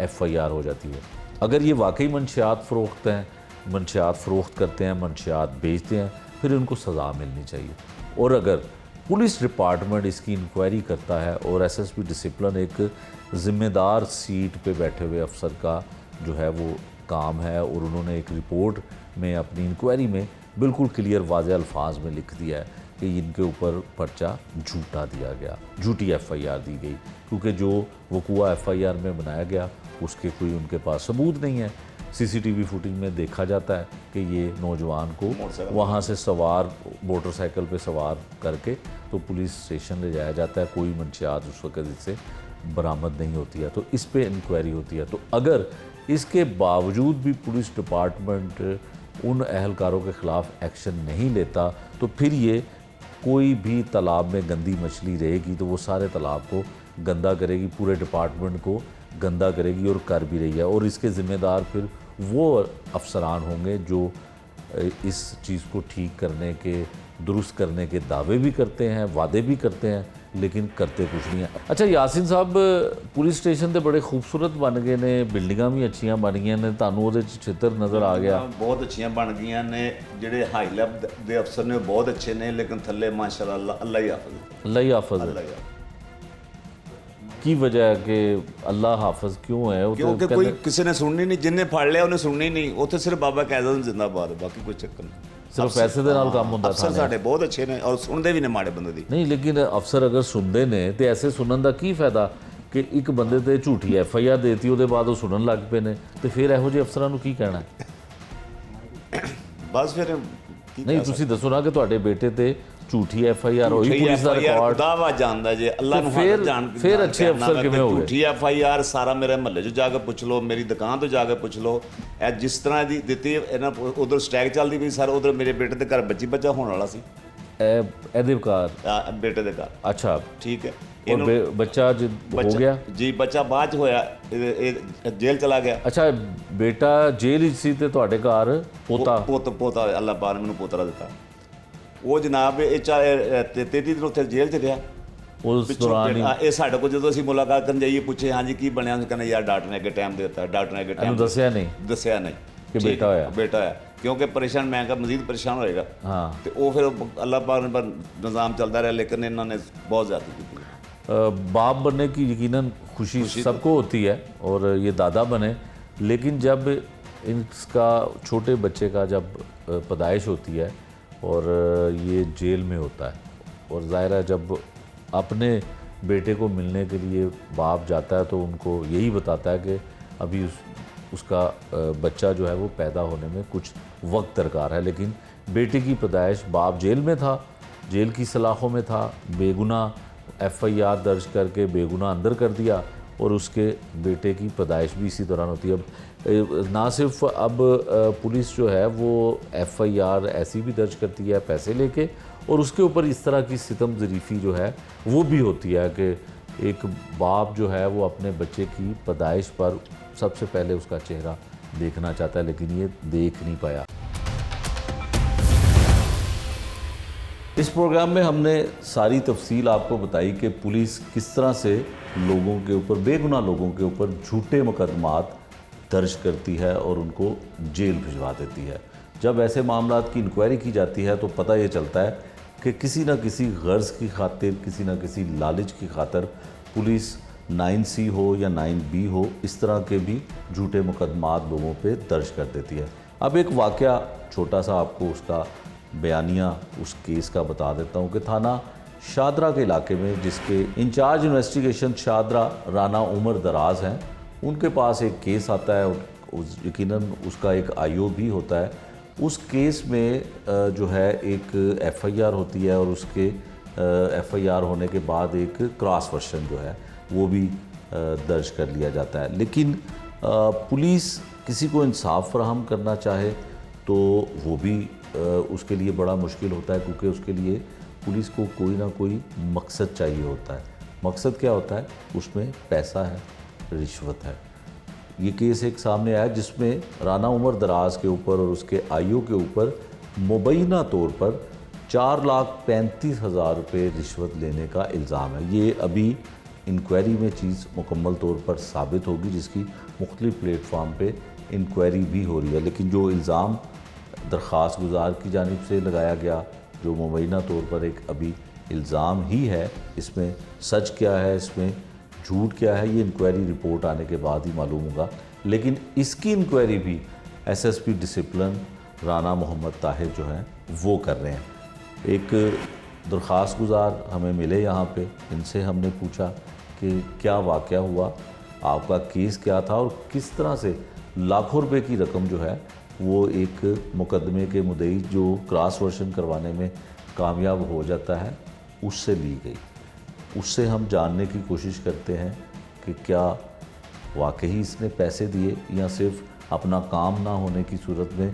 FIR हो जाती है। अगर ये वाकई मंशियात फ़रोख्त करते हैं, मंशियात बेचते हैं, फिर उनको सज़ा मिलनी चाहिए। और अगर पुलिस डिपार्टमेंट इसकी इंक्वायरी करता है और SSP डिसिप्लिन एक ज़िम्मेदार सीट पे बैठे हुए अफसर का जो है वो काम है, और उन्होंने एक रिपोर्ट में अपनी इंक्वायरी में बिल्कुल क्लियर वाज़ेह अल्फाज में लिख दिया है कि इनके ऊपर पर्चा झूठा दिया गया, झूठी FIR दी गई, क्योंकि जो वकूआ FIR में बनाया गया उसके कोई उनके पास सबूत नहीं है। CCTV फुटेज में देखा जाता है कि ये नौजवान को वहाँ से सवार मोटरसाइकिल पे सवार करके तो पुलिस स्टेशन ले जाया जाता है, कोई मंशियात उस वक्त इससे बरामद नहीं होती है, तो इस पे इंक्वायरी होती है। तो अगर इसके बावजूद भी पुलिस डिपार्टमेंट उन अहलकारों के ख़िलाफ़ एक्शन नहीं लेता, तो फिर ये कोई भी तालाब में गंदी मछली रहेगी तो वो सारे तालाब को गंदा करेगी, पूरे डिपार्टमेंट को गंदा करेगी, और कर भी रही है। और इसके ज़िम्मेदार फिर वो अफसरान होंगे जो इस चीज़ को ठीक करने के, दुरुस्त करने के दावे भी करते हैं, वादे भी करते हैं, लेकिन करते कुछ नहीं है। अच्छा यासिन साहब, पुलिस स्टेशन तो बड़े खूबसूरत बन गए ने, बिल्डिंगां भी अच्छियां बन गई ने, ਤੁਹਾਨੂੰ ਉਹਦੇ 'ਚ ਚਿੱਤਰ ਨਜ਼ਰ ਆ ਗਿਆ। ਬਹੁਤ ਅੱਛੀਆਂ ਬਣ ਗਈਆਂ ਨੇ, ਜਿਹੜੇ ਹਾਈ ਲੈਵਲ ਦੇ ਅਫਸਰ ਨੇ ਉਹ ਬਹੁਤ ਅੱਛੇ ਨੇ, ਲੇਕਿਨ ਥੱਲੇ ਮਾਸ਼ਾਅੱਲਾ ਅੱਲਾ ਹੀ ਹਾਫਿਜ਼। ਅੱਲਾ ਹੀ ਹਾਫਿਜ਼ ਅੱਲਾ ਹੀ ਕੀ ਵਜ੍ਹਾ ਹੈ ਕਿ ਅੱਲਾ ਹਾਫਿਜ਼ क्यों है? वो ਕਿਉਂਕਿ ਕੋਈ ਕਿਸੇ ਨੇ ਸੁਣਨੀ ਨਹੀਂ, ਜਿੰਨੇ ਫੜ ਲਿਆ ਉਹਨੇ ਸੁਣਨੀ ਨਹੀਂ, ਉੱਥੇ ਸਿਰਫ ਬਾਬਾ ਕਾਇਦਨ ਜ਼ਿੰਦਾਬਾਦ, ਬਾਕੀ ਕੋਈ ਚੱਕਰ ਨਹੀਂ। ਸਿਰਫ ਪੈਸੇ ਦੇ ਨਾਲ ਕੰਮ ਹੁੰਦਾ ਅਫਸਰ ਸਾਡੇ ਬਹੁਤ ਅੱਛੇ ਨੇ ਔਰ ਸੁਣਦੇ ਵੀ ਨੇ ਮਾੜੇ ਬੰਦੇ ਦੀ। ਨਹੀਂ, ਲੇਕਿਨ ਅਫਸਰ ਅਗਰ ਸੁਣਦੇ ਨੇ ਤੇ ਐਸੇ ਸੁਣਨ ਦਾ ਕੀ ਫਾਇਦਾ ਕਿ ਇੱਕ ਬੰਦੇ ਤੇ ਝੂਠੀ FIR ਦੇਤੀ, ਉਹਦੇ ਬਾਅਦ ਉਹ ਸੁਣਨ ਲੱਗ ਪਏ ਨੇ, ਤੇ ਫਿਰ ਇਹੋ ਜਿਹੇ ਅਫਸਰਾਂ ਨੂੰ ਕੀ ਕਹਿਣਾ? ਬਸ ਫਿਰ ਨਹੀਂ, ਤੁਸੀਂ ਦੱਸੋ ਨਾ ਕਿ ਤੁਹਾਡੇ ਬੇਟੇ ਤੇ ਝੂਠੀ FIR ਹੋਈ, ਪੁਲਿਸ ਦਾ ਰਿਕਾਰਡ ਦਾਵਾ ਜਾਂਦਾ ਜੇ ਅੱਲਾ ਨੂੰ ਫਿਰ ਅੱਛੇ ਅਫਸਰ ਕਿਵੇਂ ਹੋ ਗਏ? ਝੂਠੀ FIR ਸਾਰਾ ਮੇਰੇ ਮਹੱਲੇ 'ਚ ਜਾ ਕੇ ਪੁੱਛ ਲਓ, ਮੇਰੀ ਦੁਕਾਨ ਤੋਂ ਜਾ ਕੇ ਪੁੱਛ ਲਓ, ਇਹ ਜਿਸ ਤਰ੍ਹਾਂ ਦੀ ਦਿੱਤੀ ਇਹਨਾਂ ਉਧਰ ਸਟੈਕ ਚੱਲਦੀ ਪਈ ਸਰ, ਉਧਰ ਮੇਰੇ ਬੇਟੇ ਦੇ ਘਰ ਬੱਚਾ ਹੋਣ ਵਾਲਾ ਸੀ, ਇਹਦੇ ਘਰ ਬੇਟੇ ਦੇ ਘਰ। ਅੱਛਾ, ਠੀਕ ਹੈ। और बच्चा हो गया जी, बच्चा बाद होया, जेल चला गया। अच्छा, बेटा जेल ही सी ते तुहाडे घर पोता पोता अल्लाह पाक ने मैनूं पोतरा दिता। वो जनाब 33 दिन उत्थे जेल च रहा। उस दौरान ये साडे को जो असीं मुलाकात करन जाइए पूछे हाँ जी की बनया, कहने यार डॉक्टर ने अगे टाइम दे दिता, डॉक्टर ने अगे टाइम दस्या नहीं कि बेटा होया, क्योंकि परेशान मैं कहा मजीद परेशान होएगा। हाँ, तो वो फिर अल्लाह पाक ने निज़ाम चलता रहा, लेकिन इन्होंने बहुत ज़्यादा की। बाप बनने की यकीनन खुशी सबको होती है और ये दादा बने, लेकिन जब इसका छोटे बच्चे का जब पैदाइश होती है और ये जेल में होता है, और ज़ाहिर है जब अपने बेटे को मिलने के लिए बाप जाता है तो उनको यही बताता है कि अभी उसका बच्चा जो है वो पैदा होने में कुछ वक्त दरकार है, लेकिन बेटे की पैदाइश बाप जेल में था, जेल की सलाखों में था, बेगुनाह FIR दर्ज करके बेगुनाह अंदर कर दिया, और उसके बेटे की पैदाइश भी इसी दौरान होती है। अब ना सिर्फ अब पुलिस जो है वो FIR ऐसी भी दर्ज करती है पैसे लेके, और उसके ऊपर इस तरह की सितम ज़रीफ़ी जो है वो भी होती है कि एक बाप जो है वो अपने बच्चे की पैदाइश पर सबसे पहले उसका चेहरा देखना चाहता है, लेकिन ये देख नहीं पाया। इस प्रोग्राम में हमने सारी तफसील आपको बताई कि पुलिस किस तरह से लोगों के ऊपर, बेगुनाह लोगों के ऊपर झूठे मुकदमात दर्ज करती है और उनको जेल भिजवा देती है। जब ऐसे मामलात की इंक्वायरी की जाती है तो पता ये चलता है कि किसी न किसी गर्ज़ की खातिर, किसी न किसी लालच की खातिर पुलिस 9C हो या 9B हो, इस तरह के भी झूठे मुकदमात लोगों पे दर्ज कर देती है। अब एक वाक़या छोटा सा आपको उसका बयानिया उस केस का बता देता हूँ कि थाना शादरा के इलाके में, जिसके इंचार्ज इन्वेस्टिगेशन शादरा राना उमर दराज हैं, उनके पास एक केस आता है, यकीनन उसका एक IO भी होता है। उस केस में जो है एक FIR होती है, और उसके FIR होने के बाद एक क्रॉस वर्शन जो है वो भी दर्ज कर लिया जाता है। लेकिन पुलिस किसी को इंसाफ फराहम करना चाहे तो वो भी उसके लिए बड़ा मुश्किल होता है, क्योंकि उसके लिए पुलिस को कोई ना कोई मकसद चाहिए होता है। मकसद क्या होता है? उसमें पैसा है, रिश्वत है। ये केस एक सामने आया जिसमें राना उमर दराज के ऊपर और उसके आईओ के ऊपर मुबैना तौर पर 4,35,000 रुपये रिश्वत लेने का इल्ज़ाम है। ये अभी इंक्वायरी में चीज़ मुकम्मल तौर पर साबित होगी, जिसकी मुख्तलिफ प्लेटफार्म पे इंक्वायरी भी हो रही है। लेकिन जो इल्ज़ाम दरख्वास्त गुजार की जानिब से लगाया गया, जो मुबैना तौर पर एक अभी इल्ज़ाम ही है, इसमें सच क्या है, इसमें झूठ क्या है, ये इंक्वायरी रिपोर्ट आने के बाद ही मालूम होगा। लेकिन इसकी इंक्वायरी भी एसएसपी डिसिप्लिन राना मोहम्मद ताहिर जो हैं वो कर रहे हैं। एक दरख्वास्त गुजार हमें मिले यहाँ पे, इनसे हमने पूछा कि क्या वाक़या हुआ, आपका केस क्या था और किस तरह से लाखों रुपए की रकम जो है वो एक मुकदमे के मुद्दई जो क्रॉस वर्शन करवाने में कामयाब हो जाता है उससे ली गई। उससे हम जानने की कोशिश करते हैं कि क्या वाकई इसने पैसे दिए या सिर्फ अपना काम ना होने की सूरत में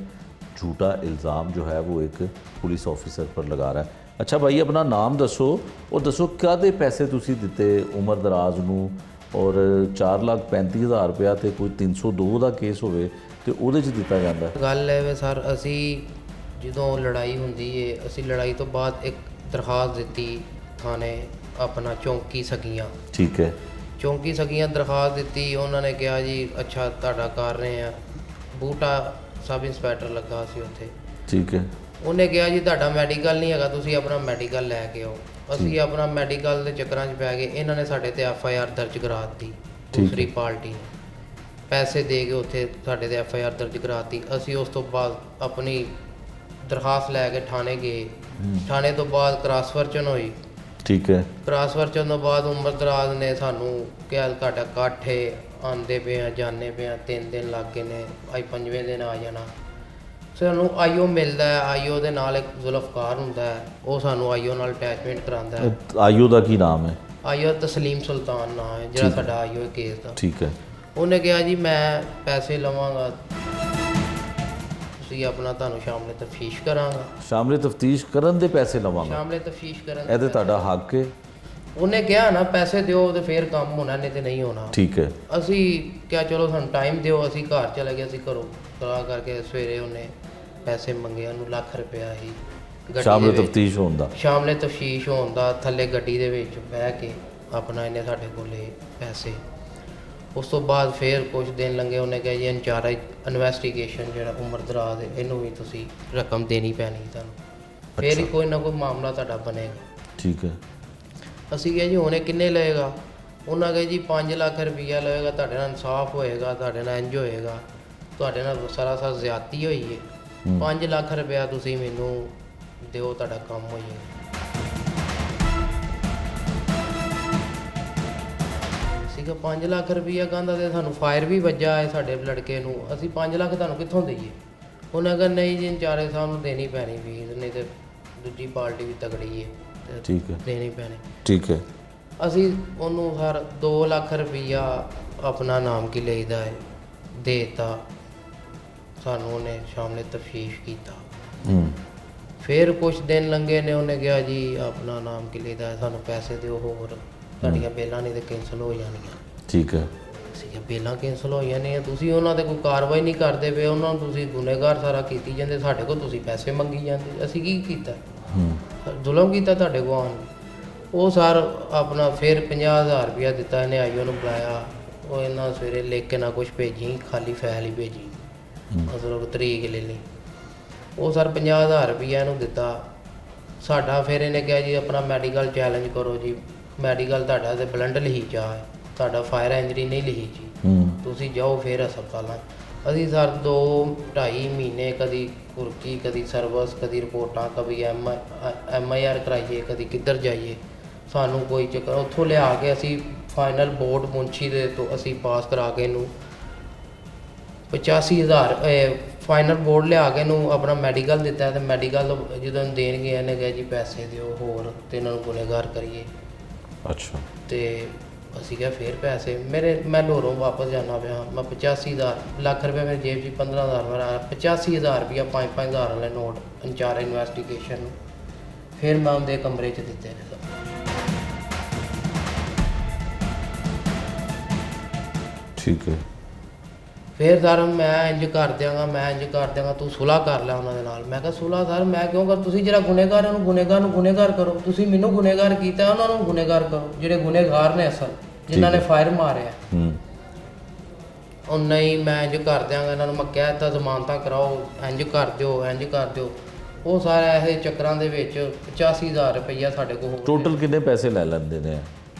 झूठा इल्ज़ाम जो है वो एक पुलिस ऑफिसर पर लगा रहा है। अच्छा भाई, अपना नाम दसो और दसो क्या दे पैसे तुसी दिते उमर दराज नूं और 4,35,000 रुपया ਤੇ ਕੋਈ 302 ਦਾ ਕੇਸ ਹੋਵੇ ਤੇ ਉਹਦੇ 'ਚ ਦਿੱਤਾ ਜਾਂਦਾ ਹੈ। ਗੱਲ ਹੈ ਵੇ ਸਰ, ਅਸੀਂ ਜਦੋਂ ਲੜਾਈ ਹੁੰਦੀ ਏ, ਅਸੀਂ ਲੜਾਈ ਤੋਂ ਬਾਅਦ ਇੱਕ ਦਰਖਾਸਤ ਦਿੱਤੀ ਥਾਣੇ ਆਪਣਾ ਚੌਂਕੀ ਸਕੀਆਂ। ਠੀਕ ਹੈ। ਚੌਂਕੀ ਸਕੀਆਂ ਦਰਖਾਸਤ ਦਿੱਤੀ, ਉਹਨਾਂ ਨੇ ਕਿਹਾ ਜੀ ਅੱਛਾ ਤੁਹਾਡਾ ਕਰ ਰਹੇ ਆ। ਬੂਟਾ ਸਬ ਇੰਸਪੈਕਟਰ ਲੱਗਾ ਸੀ ਉੱਥੇ। ਠੀਕ ਹੈ। ਉਹਨੇ ਕਿਹਾ ਜੀ ਤੁਹਾਡਾ ਮੈਡੀਕਲ ਨਹੀਂ ਹੈਗਾ, ਤੁਸੀਂ ਆਪਣਾ ਮੈਡੀਕਲ ਲੈ ਕੇ ਆਓ। ਅਸੀਂ ਆਪਣਾ ਮੈਡੀਕਲ ਦੇ ਚੱਕਰਾਂ 'ਚ ਪੈ ਗਏ। ਇਹਨਾਂ ਨੇ ਸਾਡੇ ਤੇ FIR ਦਰਜ ਕਰਾ ਦਿੱਤੀ, ਦੂਸਰੀ ਪਾਰਟੀ ਨੇ ਪੈਸੇ ਦੇ ਕੇ ਉੱਥੇ ਸਾਡੇ ਤੇ FIR ਦਰਜ ਕਰਾ ਦਿੱਤੀ। ਅਸੀਂ ਉਸ ਤੋਂ ਬਾਅਦ ਆਪਣੀ ਦਰਖਾਸਤ ਲੈ ਕੇ ਥਾਣੇ ਗਏ। ਥਾਣੇ ਤੋਂ ਬਾਅਦ ਕ੍ਰਾਸ ਵਰਚਨ ਹੋਈ। ਠੀਕ ਹੈ। ਕ੍ਰਾਸ ਵਰਚਨ ਤੋਂ ਬਾਅਦ ਉਮਰ ਦਰਾਜ਼ ਨੇ ਸਾਨੂੰ ਕਿਹਾ ਤੁਹਾਡਾ ਇਕੱਠ ਹੈ, ਆਉਂਦੇ ਪਏ ਆ ਜਾਂਦੇ ਪਏ ਆ, 3 ਦਿਨ ਲੱਗ ਗਏ ਨੇ, ਅੱਜ 5ਵੇਂ ਦਿਨ ਆ ਜਾਣਾ। ਸਾਨੂੰ ਆਈਓ ਮਿਲਦਾ ਹੈ, ਆਈਓ ਦੇ ਨਾਲ ਇੱਕ ਜ਼ੁਲਫਕਾਰ ਹੁੰਦਾ ਹੈ, ਉਹ ਸਾਨੂੰ ਆਈਓ ਨਾਲ ਅਟੈਚਮੈਂਟ ਕਰਾਉਂਦਾ ਹੈ। ਆਈਓ ਦਾ ਕੀ ਨਾਮ ਹੈ? ਆਈਓ ਤਸਲੀਮ ਸੁਲਤਾਨ ਨਾਮ ਹੈ ਜਿਹੜਾ ਸਾਡਾ ਆਈਓ ਕੇਸ ਦਾ। ਠੀਕ ਹੈ। ਉਹਨੇ ਕਿਹਾ ਜੀ ਮੈਂ ਪੈਸੇ ਲਵਾਂਗਾ, ਤੁਸੀਂ ਆਪਣਾ ਤੁਹਾਨੂੰ ਸ਼ਾਮਲੇ ਤਫਤੀਸ਼ ਕਰਾਂਗਾ। ਸ਼ਾਮਲੇ ਤਫਤੀਸ਼ ਕਰਨ ਦੇ ਪੈਸੇ ਲਵਾਂਗਾ? ਸ਼ਾਮਲੇ ਤਫਤੀਸ਼ ਕਰਨ ਇਹਦੇ ਤੁਹਾਡਾ ਹੱਕ ਹੈ। ਉਹਨੇ ਕਿਹਾ ਨਾ ਪੈਸੇ ਦਿਓ ਤੇ ਫੇਰ ਕੰਮ ਹੋਣਾ, ਨਹੀਂ ਤੇ ਨਹੀਂ ਹੋਣਾ। ਠੀਕ ਹੈ। ਅਸੀਂ ਕਿਹਾ ਚਲੋ ਸਾਨੂੰ ਟਾਈਮ ਦਿਓ। ਅਸੀਂ ਘਰ ਚਲੇ ਗਏ। ਅਸੀਂ ਘਰੋਂ ਕਰਾ ਕਰਕੇ ਸਵੇਰੇ ਉਹਨੇ ਪੈਸੇ ਮੰਗੇ, ਉਹਨੂੰ ਲੱਖ ਰੁਪਇਆ ਹੀ ਸ਼ਾਮਲੇ ਤਫਤੀਸ਼ ਹੋਣ ਦਾ। ਸ਼ਾਮਲੇ ਤਫਤੀਸ਼ ਹੋਣ ਦਾ ਥੱਲੇ ਗੱਡੀ ਦੇ ਵਿੱਚ ਬਹਿ ਕੇ ਆਪਣਾ ਇਹਨੇ ਸਾਡੇ ਕੋਲੇ ਪੈਸੇ। ਉਸ ਤੋਂ ਬਾਅਦ ਫਿਰ ਕੁਝ ਦਿਨ ਲੰਘੇ। ਉਹਨੇ ਕਿਹਾ ਜੀ ਇੰਚਾਰਜ ਇਨਵੈਸਟੀਗੇਸ਼ਨ ਜਿਹੜਾ ਉਮਰ ਦਰਾਜ਼ ਹੈ, ਇਹਨੂੰ ਵੀ ਤੁਸੀਂ ਰਕਮ ਦੇਣੀ ਪੈਣੀ ਤੁਹਾਨੂੰ, ਫਿਰ ਹੀ ਕੋਈ ਨਾ ਕੋਈ ਮਾਮਲਾ ਤੁਹਾਡਾ ਬਣੇਗਾ। ਠੀਕ ਹੈ। ਅਸੀਂ ਕਿਹਾ ਜੀ ਹੁਣੇ ਕਿੰਨੇ ਲਏਗਾ? ਉਹਨਾਂ ਕਹੇ ਜੀ 5 ਲੱਖ ਰੁਪਈਆ ਲਏਗਾ, ਤੁਹਾਡੇ ਨਾਲ ਇਨਸਾਫ ਹੋਏਗਾ, ਤੁਹਾਡੇ ਨਾਲ ਇੰਜ ਹੋਏਗਾ, ਤੁਹਾਡੇ ਨਾਲ ਸਰਾਸਰ ਜ਼ਿਆਦਤੀ ਹੋਈ ਹੈ। 5 ਲੱਖ ਰੁਪਇਆ ਤੁਸੀਂ ਮੈਨੂੰ ਦਿਓ, ਤੁਹਾਡਾ ਕੰਮ ਹੋ ਜਾਏਗਾ। ਸੀਗਾ 5 ਲੱਖ ਰੁਪਈਆ ਕਹਿੰਦਾ ਤੇ ਸਾਨੂੰ ਫਾਇਰ ਵੀ ਵੱਜਾ ਹੈ ਸਾਡੇ ਲੜਕੇ ਨੂੰ, ਅਸੀਂ 5 ਲੱਖ ਤੁਹਾਨੂੰ ਕਿੱਥੋਂ ਦਈਏ? ਉਹਨਾਂ ਕਹਿੰਦਾ ਨਹੀਂ ਜੀ ਇੰਚਾਰਜ ਸਾਹਿਬ ਨੂੰ ਦੇਣੀ ਪੈਣੀ ਫੀਸ, ਨਹੀਂ ਤੇ ਦੂਜੀ ਪਾਰਟੀ ਵੀ ਤਗੜੀ ਹੈ, ਠੀਕ ਹੈ, ਦੇਣੀ ਪੈਣੀ। ਠੀਕ ਹੈ। ਅਸੀਂ ਉਹਨੂੰ ਸਰ 2 ਲੱਖ ਰੁਪਈਆ ਆਪਣਾ ਨਾਮ ਕੀ ਲਈਦਾ ਹੈ ਦੇਤਾ। ਸਾਨੂੰ ਉਹਨੇ ਸ਼ਾਮਲੇ ਤਫਤੀਸ਼ ਕੀਤਾ। ਫਿਰ ਕੁਝ ਦਿਨ ਲੰਘੇ ਨੇ। ਉਹਨੇ ਕਿਹਾ ਜੀ ਆਪਣਾ ਨਾਮ ਕੀ ਲਈਦਾ ਸਾਨੂੰ ਪੈਸੇ ਦਿਓ, ਹੋਰ ਤੁਹਾਡੀਆਂ ਬੇਲਾਂ ਨਹੀਂ ਤੇ ਕੈਂਸਲ ਹੋ ਜਾਣਗੀਆਂ। ਠੀਕ ਹੈ। ਅਸੀਂ ਕਿਹਾ ਬੇਲਾਂ ਕੈਂਸਲ ਹੋ ਜਾਣੀਆਂ, ਤੁਸੀਂ ਉਹਨਾਂ 'ਤੇ ਕੋਈ ਕਾਰਵਾਈ ਨਹੀਂ ਕਰਦੇ ਪਏ, ਉਹਨਾਂ ਨੂੰ ਤੁਸੀਂ ਗੁਨੇਗਾਰ ਸਾਰਾ ਕੀਤੀ ਜਾਂਦੇ, ਸਾਡੇ ਕੋਲ ਤੁਸੀਂ ਪੈਸੇ ਮੰਗੀ ਜਾਂਦੇ। ਅਸੀਂ ਕੀ ਕੀਤਾ? ਜ਼ੁਲਮ ਕੀਤਾ ਤੁਹਾਡੇ ਕੋਲ ਆਉਣ। ਉਹ ਸਰ ਆਪਣਾ ਫਿਰ 50,000 ਰੁਪਇਆ ਦਿੱਤਾ। ਇਹਨੇ ਆਈਓ ਨੂੰ ਬੁਲਾਇਆ। ਉਹ ਇਹਨਾਂ ਸਵੇਰੇ ਲਿਖ ਕੇ ਨਾ ਕੁਛ ਭੇਜੀ, ਖਾਲੀ ਫਾਈਲ ਹੀ ਭੇਜੀ, ਮਤਲਬ ਤਰੀਕ ਲੈ ਲਈ। ਉਹ ਸਰ 50,000 ਰੁਪਇਆ ਇਹਨੂੰ ਦਿੱਤਾ ਸਾਡਾ। ਫਿਰ ਇਹਨੇ ਕਿਹਾ ਜੀ ਆਪਣਾ ਮੈਡੀਕਲ ਚੈਲੰਜ ਕਰੋ ਜੀ, ਮੈਡੀਕਲ ਤੁਹਾਡਾ ਤੇ ਬਲੰਡ ਲਿਖੀ ਹੈ, ਤੁਹਾਡਾ ਫਾਇਰ ਇੰਜਰੀ ਨਹੀਂ ਲਿਖੀ ਜੀ, ਤੁਸੀਂ ਜਾਓ ਫਿਰ ਹਸਪਤਾਲਾਂ। ਅਸੀਂ ਸਰ 2-2.5 ਮਹੀਨੇ ਕਦੀ ਕੁਰਕੀ, ਕਦੀ ਸਰਵਿਸ, ਕਦੀ ਰਿਪੋਰਟਾਂ, ਕਦੀ MIR ਕਰਾਈਏ, ਕਦੀ ਕਿੱਧਰ ਜਾਈਏ, ਸਾਨੂੰ ਕੋਈ ਚੱਕਰ। ਉੱਥੋਂ ਲਿਆ ਕੇ ਅਸੀਂ ਫਾਈਨਲ ਬੋਰਡ ਮੁੰਸ਼ੀ ਦੇ ਤੋਂ ਅਸੀਂ ਪਾਸ ਕਰਾ ਕੇ ਇਹਨੂੰ 85,000 ਫਾਈਨਲ ਬੋਰਡ ਲਿਆ ਕੇ ਇਹਨੂੰ ਆਪਣਾ ਮੈਡੀਕਲ ਦਿੱਤਾ। ਅਤੇ ਮੈਡੀਕਲ ਜਦੋਂ ਦੇਣਗੇ ਇਹਨੇ ਕਿਹਾ ਜੀ ਪੈਸੇ ਦਿਓ ਹੋਰ, ਅਤੇ ਇਹਨਾਂ ਨੂੰ ਗੁਨੇਗਾਰ ਕਰੀਏ। ਅੱਛਾ। ਅਤੇ ਅਸੀਂ ਕਿਹਾ ਫਿਰ ਪੈਸੇ ਮੈਂ ਲੋਰੋਂ ਵਾਪਸ ਜਾਣਾ ਪਿਆ। ਮੈਂ 85,000 ਲੱਖ ਰੁਪਏ ਮੇਰੀ ਜੇਬ 'ਚ 15,000 ਮੇਰਾ 85,000 ਰੁਪਇਆ 5-5 ਵਾਲੇ ਨੋਟ ਇੰਚਾਰਜ ਇਨਵੈਸਟੀਗੇਸ਼ਨ ਨੂੰ ਫਿਰ ਮੈਂ ਉਹਦੇ ਕਮਰੇ 'ਚ ਦਿੱਤੇ ਨੇ। ਠੀਕ ਹੈ। ਫਿਰ ਸਰ ਮੈਂ ਇੰਜ ਕਰ ਦਿਆਂਗਾ ਤੂੰ ਸੁਲ੍ਹਾ ਕਰ ਲੈ ਉਹਨਾਂ ਦੇ ਨਾਲ। ਮੈਂ ਕਿਹਾ ਸੁਲ੍ਹਾ ਸਰ ਮੈਂ ਕਿਉਂ ਕਰ, ਤੁਸੀਂ ਜਿਹੜਾ ਗੁਨੇਗਾਰ ਹੈ ਉਹਨੂੰ ਗੁਨੇਗਾਰ ਕਰੋ, ਤੁਸੀਂ ਮੈਨੂੰ ਗੁਨੇਗਾਰ ਕੀਤਾ ਉਹਨਾਂ ਨੂੰ ਗੁਨੇਗਾਰ ਕਰੋ, ਜਿਹੜੇ ਗੁਨੇਗਾਰ ਨੇ ਅਸਲ ਜਿਨ੍ਹਾਂ ਨੇ ਫਾਇਰ ਮਾਰਿਆ। ਉਹ ਨਹੀਂ ਮੈਂ ਇੰਜ ਕਰ ਦਿਆਂਗਾ ਇਹਨਾਂ ਨੂੰ, ਮੈਂ ਕਹਿ ਦਿੱਤਾ ਜ਼ਮਾਨਤਾਂ ਕਰਾਓ, ਇੰਜ ਕਰ ਦਿਓ। ਉਹ ਸਾਰਾ ਇਹ ਚੱਕਰਾਂ ਦੇ ਵਿੱਚ 85,000 ਰੁਪਈਆ ਸਾਡੇ ਕੋਲ ਹੋਰ ਟੋਟਲ ਕਿੰਨੇ ਪੈਸੇ ਲੈ ਲੈਂਦੇ ਨੇ?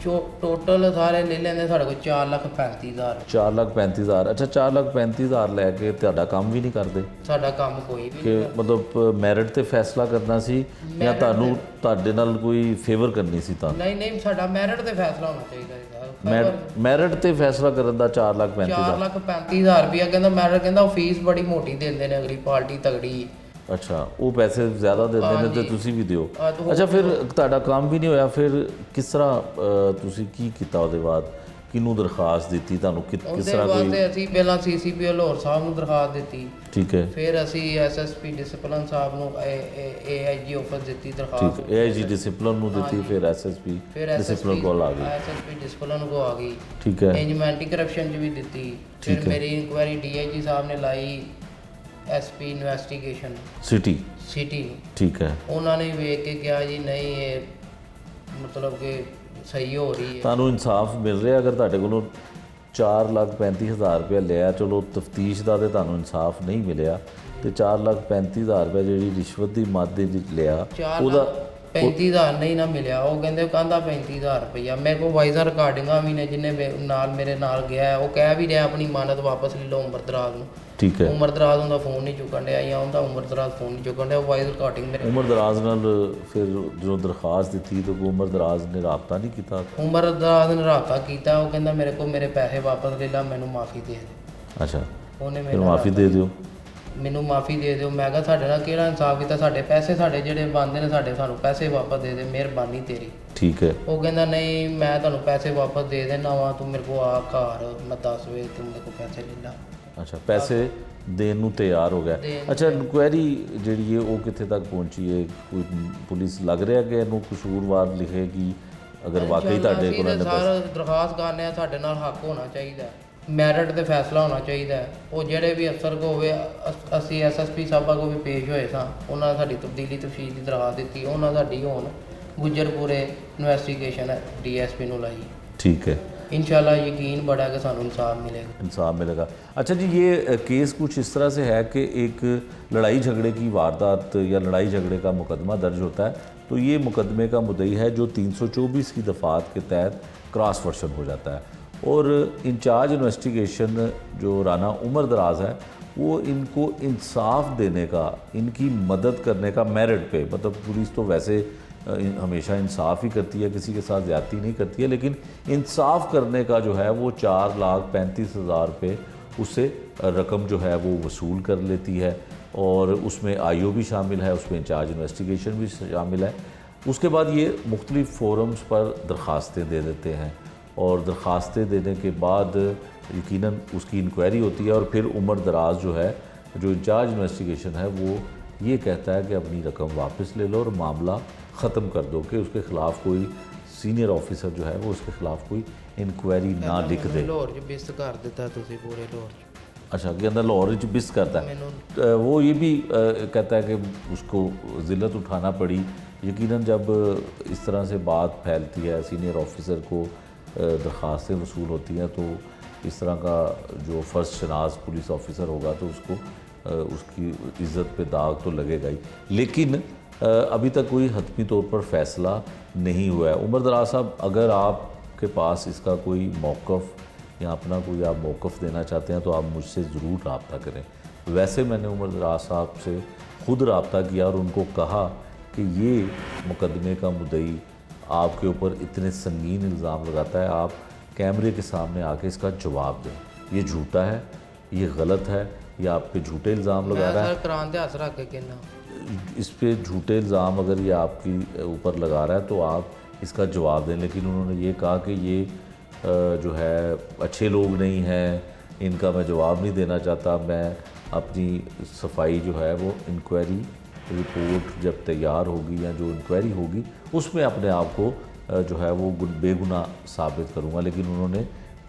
ਟੋਟਲ ਸਾਰੇ ਲੈ ਲੈਂਦੇ ਸਾਡੇ ਕੋਲ 4,35,000। 4,35,000। ਅੱਛਾ 4,35,000 ਲੈ ਕੇ ਤੁਹਾਡਾ ਕੰਮ ਵੀ ਨਹੀਂ ਕਰਦੇ ਸਾਡਾ ਕੰਮ ਕੋਈ ਵੀ ਕਿ ਮਤਲਬ ਮੈਰਿਟ ਤੇ ਫੈਸਲਾ ਕਰਨਾ ਸੀ ਜਾਂ ਤੁਹਾਡੇ ਨਾਲ ਕੋਈ ਫੇਵਰ ਕਰਨੀ ਸੀ? ਤਾਂ ਨਹੀਂ ਸਾਡਾ ਮੈਰਿਟ ਤੇ ਫੈਸਲਾ ਹੋਣਾ ਚਾਹੀਦਾ ਹੈ। ਮੈਰਿਟ ਤੇ ਫੈਸਲਾ ਕਰਨ ਦਾ 4,35,000 4,35,000 ਰੁਪਇਆ ਕਹਿੰਦਾ ਮੈਰਿਟ, ਕਹਿੰਦਾ ਉਹ ਫੀਸ ਬੜੀ ਮੋਟੀ ਦਿੰਦੇ ਨੇ, ਅਗਲੀ ਪਾਰਟੀ ਤਗੜੀ। ਅੱਛਾ ਉਹ ਪੈਸੇ ਜ਼ਿਆਦਾ ਦਿੰਦੇ ਨੇ ਤੇ ਤੁਸੀਂ ਵੀ ਦਿਓ। ਅੱਛਾ ਫਿਰ ਤੁਹਾਡਾ ਕੰਮ ਵੀ ਨਹੀਂ ਹੋਇਆ, ਫਿਰ ਕਿਸ ਤਰ੍ਹਾਂ ਤੁਸੀਂ ਕੀ ਕੀਤਾ ਉਹਦੇ ਬਾਅਦ? ਕਿਹਨੂੰ ਦਰਖਾਸਤ ਦਿੱਤੀ? ਤੁਹਾਨੂੰ ਕਿਸ ਤਰ੍ਹਾਂ ਕੋਈ? ਅਸੀਂ ਪਹਿਲਾਂ CCP ਲਾਹੌਰ ਸਾਹਿਬ ਨੂੰ ਦਰਖਾਸਤ ਦਿੱਤੀ, ਠੀਕ ਹੈ। ਫਿਰ ਅਸੀਂ SSP ਡਿਸਪਲਿਨ ਸਾਹਿਬ ਨੂੰ AIG ਆਫਿਸ ਦਿੱਤੀ ਦਰਖਾਸਤ, ਠੀਕ ਹੈ। AIG ਡਿਸਪਲਿਨ ਨੂੰ ਦਿੱਤੀ, ਫਿਰ SSP ਡਿਸਪਲਿਨ ਕੋਲ ਆ ਗਈ, SSP ਡਿਸਪਲਿਨ ਕੋ ਆ ਗਈ, ਠੀਕ ਹੈ। ਇੰਜ ਐਂਟੀ ਕਰਪਸ਼ਨ 'ਚ ਵੀ ਦਿੱਤੀ। ਫਿਰ ਮੇਰੀ ਇਨਕੁਆਇਰੀ DIG ਸਾਹਿਬ ਨੇ ਲਾਈ, SP ਇਨਵੈਸਟੀਗੇਸ਼ਨ ਸਿਟੀ, ਠੀਕ ਹੈ। ਉਹਨਾਂ ਨੇ ਵੇਖ ਕੇ ਕਿਹਾ ਜੀ ਨਹੀਂ ਇਹ ਮਤਲਬ ਕਿ ਸਹੀ ਹੋ ਰਹੀ ਹੈ। ਤੁਹਾਨੂੰ ਇਨਸਾਫ ਮਿਲ ਰਿਹਾ? ਅਗਰ ਤੁਹਾਡੇ ਕੋਲੋਂ 4,35,000 ਰੁਪਏ ਲਿਆ, ਚਲੋ ਤਫਤੀਸ਼ ਦਾ ਤੇ ਤੁਹਾਨੂੰ ਇਨਸਾਫ ਨਹੀਂ ਮਿਲਿਆ, ਤੇ 4,35,000 ਰੁਪਏ ਜਿਹੜੀ ਰਿਸ਼ਵਤ ਦੀ ਮਦ ਦੇ ਵਿੱਚ ਲਿਆ ਉਹਦਾ 35,000 ਨਹੀਂ ਨਾ ਮਿਲਿਆ। ਉਹ ਕਹਿੰਦਾ 35,000 ਰੁਪਈਆ। ਮੇਰੇ ਕੋਲ ਵਾਇਸ ਰਿਕਾਰਡਿੰਗਾਂ ਵੀ ਨੇ, ਜਿਹਨੇ ਨਾਲ ਮੇਰੇ ਨਾਲ ਗਿਆ ਉਹ ਕਹਿ ਵੀ ਰਿਹਾ ਆਪਣੀ ਮਾਨਤ ਵਾਪਸ ਲੈ ਲਓ ਉਮਰਦਰਾਜ਼ ਨੂੰ। ਠੀਕ ਹੈ। ਉਮਰਦਰਾਜ਼ ਉਹਦਾ ਫੋਨ ਨਹੀਂ ਚੁੱਕਣ ਡਿਆ ਜਾਂ ਉਹਦਾ ਉਮਰਦਰਾਜ਼ ਫੋਨ ਨਹੀਂ ਚੁੱਕਣ ਡਿਆ। ਵਾਇਸ ਰਿਕਾਰਡਿੰਗ ਮੇਰੇ ਉਮਰਦਰਾਜ਼ ਨਾਲ ਫਿਰ ਜਦੋਂ ਦਰਖਾਸਤ ਦਿੱਤੀ ਤਾਂ ਉਮਰਦਰਾਜ਼ ਨੇ ਰਾਬਤਾ ਨਹੀਂ ਕੀਤਾ? ਉਮਰਦਰਾਜ਼ ਨੇ ਰਾਬਤਾ ਕੀਤਾ, ਉਹ ਕਹਿੰਦਾ ਮੇਰੇ ਕੋਲ ਮੇਰੇ ਪੈਸੇ ਵਾਪਸ ਲੈ ਲਾ, ਮੈਨੂੰ ਮਾਫੀ ਦੇ ਦੇ। ਅੱਛਾ ਉਹਨੇ ਫਿਰ ਮਾਫੀ ਦੇ ਦਿਓ, ਮੈਨੂੰ ਮਾਫੀ ਦੇ ਦਿਓ। ਮੈਂ ਕਿਹਾ ਸਾਡੇ ਨਾਲ ਕਿਹੜਾ ਇਨਸਾਫ ਕੀਤਾ, ਸਾਡੇ ਪੈਸੇ ਸਾਡੇ ਜਿਹੜੇ ਬਣਦੇ ਨੇ ਸਾਨੂੰ ਪੈਸੇ ਵਾਪਸ ਦੇ ਦੇ, ਮਿਹਰਬਾਨੀ ਤੇਰੀ। ਠੀਕ ਹੈ। ਉਹ ਕਹਿੰਦਾ ਨਹੀਂ ਮੈਂ ਤੁਹਾਨੂੰ ਪੈਸੇ ਵਾਪਸ ਦੇ ਦੇਣਾ ਵਾ, ਤੂੰ ਮੇਰੇ ਕੋਲ ਆ ਘਰ, ਮੈਂ 10 ਵਜੇ ਤੂੰ ਮੇਰੇ ਕੋਲ ਪੈਸੇ ਲੈ ਲਾ। ਅੱਛਾ ਪੈਸੇ ਦੇਣ ਨੂੰ ਤਿਆਰ ਹੋ ਗਿਆ। ਅੱਛਾ ਇਨਕੁਆਇਰੀ ਜਿਹੜੀ ਹੈ ਉਹ ਕਿੱਥੇ ਤੱਕ ਪਹੁੰਚੀ ਹੈ? ਕੋਈ ਪੁਲਿਸ ਲੱਗ ਰਿਹਾ ਕਿ ਇਹਨੂੰ ਕਸੂਰਵਾਰ ਲਿਖੇਗੀ ਅਗਰ ਵਾਕਈ ਤੁਹਾਡੇ ਕੋਲ ਨੇ ਸਰ ਦਰਖਾਸਤ ਕਰਨੇ ਆ, ਸਾਡੇ ਨਾਲ ਹੱਕ ਹੋਣਾ ਚਾਹੀਦਾ, ਮੈਰਿਟ ਤੇ ਫੈਸਲਾ ਹੋਣਾ ਚਾਹੀਦਾ। ਉਹ ਜਿਹੜੇ ਵੀ ਅਫਸਰ ਕੋ ਹੋਵੇ, ਅਸੀਂ SSP ਸਾਹਿਬਾਂ ਕੋ ਵੀ ਪੇਸ਼ ਹੋਏ ਸਾਂ, ਉਹਨਾਂ ਨੇ ਸਾਡੀ ਤਬਦੀਲੀ ਤਫਸੀਲ ਦੀ ਦਰਖਾਸਤ ਦਿੱਤੀ, ਉਹਨਾਂ ਸਾਡੀ ਹੁਣ ਗੁੱਜਰਪੁਰੇ ਇਨਵੈਸਟੀਗੇਸ਼ਨ DSP ਨੂੰ ਲਾਈ। ਠੀਕ ਹੈ। इंशाल्लाह यकीन बड़ा है कि सानू इंसाफ मिलेगा। अच्छा जी ये केस कुछ इस तरह से है कि एक लड़ाई झगड़े की वारदात या लड़ाई झगड़े का मुकदमा दर्ज होता है, तो ये मुकदमे का मुद्दई है जो 324 की दफ़ात के तहत क्रॉस वर्शन हो जाता है, और इंचार्ज इन्वेस्टिगेशन जो राना उमर दराज है वो इनको इंसाफ देने का, इनकी मदद करने का मेरिट पे, मतलब पुलिस तो वैसे हमेशा इंसाफ ही करती है, किसी के साथ ज़्यादती नहीं करती है, लेकिन इंसाफ करने का जो है वो 4,35,000 रुपये उससे रकम जो है वो वसूल कर लेती है, और उसमें IO भी शामिल है, उसमें इंचार्ज इन्वेस्टिगेशन भी शामिल है। उसके बाद ये मुख्तलिफ़ फोरम्स पर दरख्वास्तें दे देते हैं, और दरख्वास्तें देने के बाद यकीनन उसकी इंक्वायरी होती है, और फिर उमर दराज जो है, जो इंचार्ज इन्वेस्टिगेशन है, वो ये कहता है कि अपनी रकम वापस ले लो और मामला ख़त्म कर दो, कि उसके ख़िलाफ़ कोई सीनियर ऑफिसर जो है वो उसके ख़िलाफ़ कोई इंक्वायरी ना लिख दे। लाहौर च बिस्त कर देता तुसी पूरे लाहौर च। अच्छा कि अंदर लाहौर च बिस्त करता है। वो ये भी कहता है कि उसको ज़िल्लत उठाना पड़ी, यकीनन जब इस तरह से बात फैलती है, सीनियर ऑफिसर को दरख्वास्तें वसूल होती हैं, तो इस तरह का जो फ़र्स्ट शनास पुलिस ऑफिसर होगा तो उसको उसकी इज़्ज़त पे दाग तो लगेगा ही, लेकिन अभी तक कोई हतमी तौर पर फ़ैसला नहीं हुआ है। उमर दराज साहब, अगर आपके पास इसका कोई मौक़िफ़ या अपना कोई आप मौक़िफ़ देना चाहते हैं तो आप मुझसे ज़रूर रब्ता करें। वैसे मैंने उमर दराज साहब से ख़ुद रब्ता किया और उनको कहा कि ये मुकदमे का मुद्दई आपके ऊपर इतने संगीन इल्ज़ाम लगाता है, आप कैमरे के सामने आके इसका जवाब दें, ये झूठा है, ये गलत है, ये आप पे झूठे इल्ज़ाम लगा रहा है, इस पे झूठे इल्ज़ाम अगर ये आपके ऊपर लगा रहा है तो आप इसका जवाब दें। लेकिन उन्होंने ये कहा कि ये जो है अच्छे लोग नहीं हैं, इनका मैं जवाब नहीं देना चाहता, मैं अपनी सफाई जो है वो इंक्वायरी रिपोर्ट जब तैयार होगी या जो इंक्वायरी होगी उसमें अपने आप को जो है वो बेगुनाह साबित करूँगा। लेकिन उन्होंने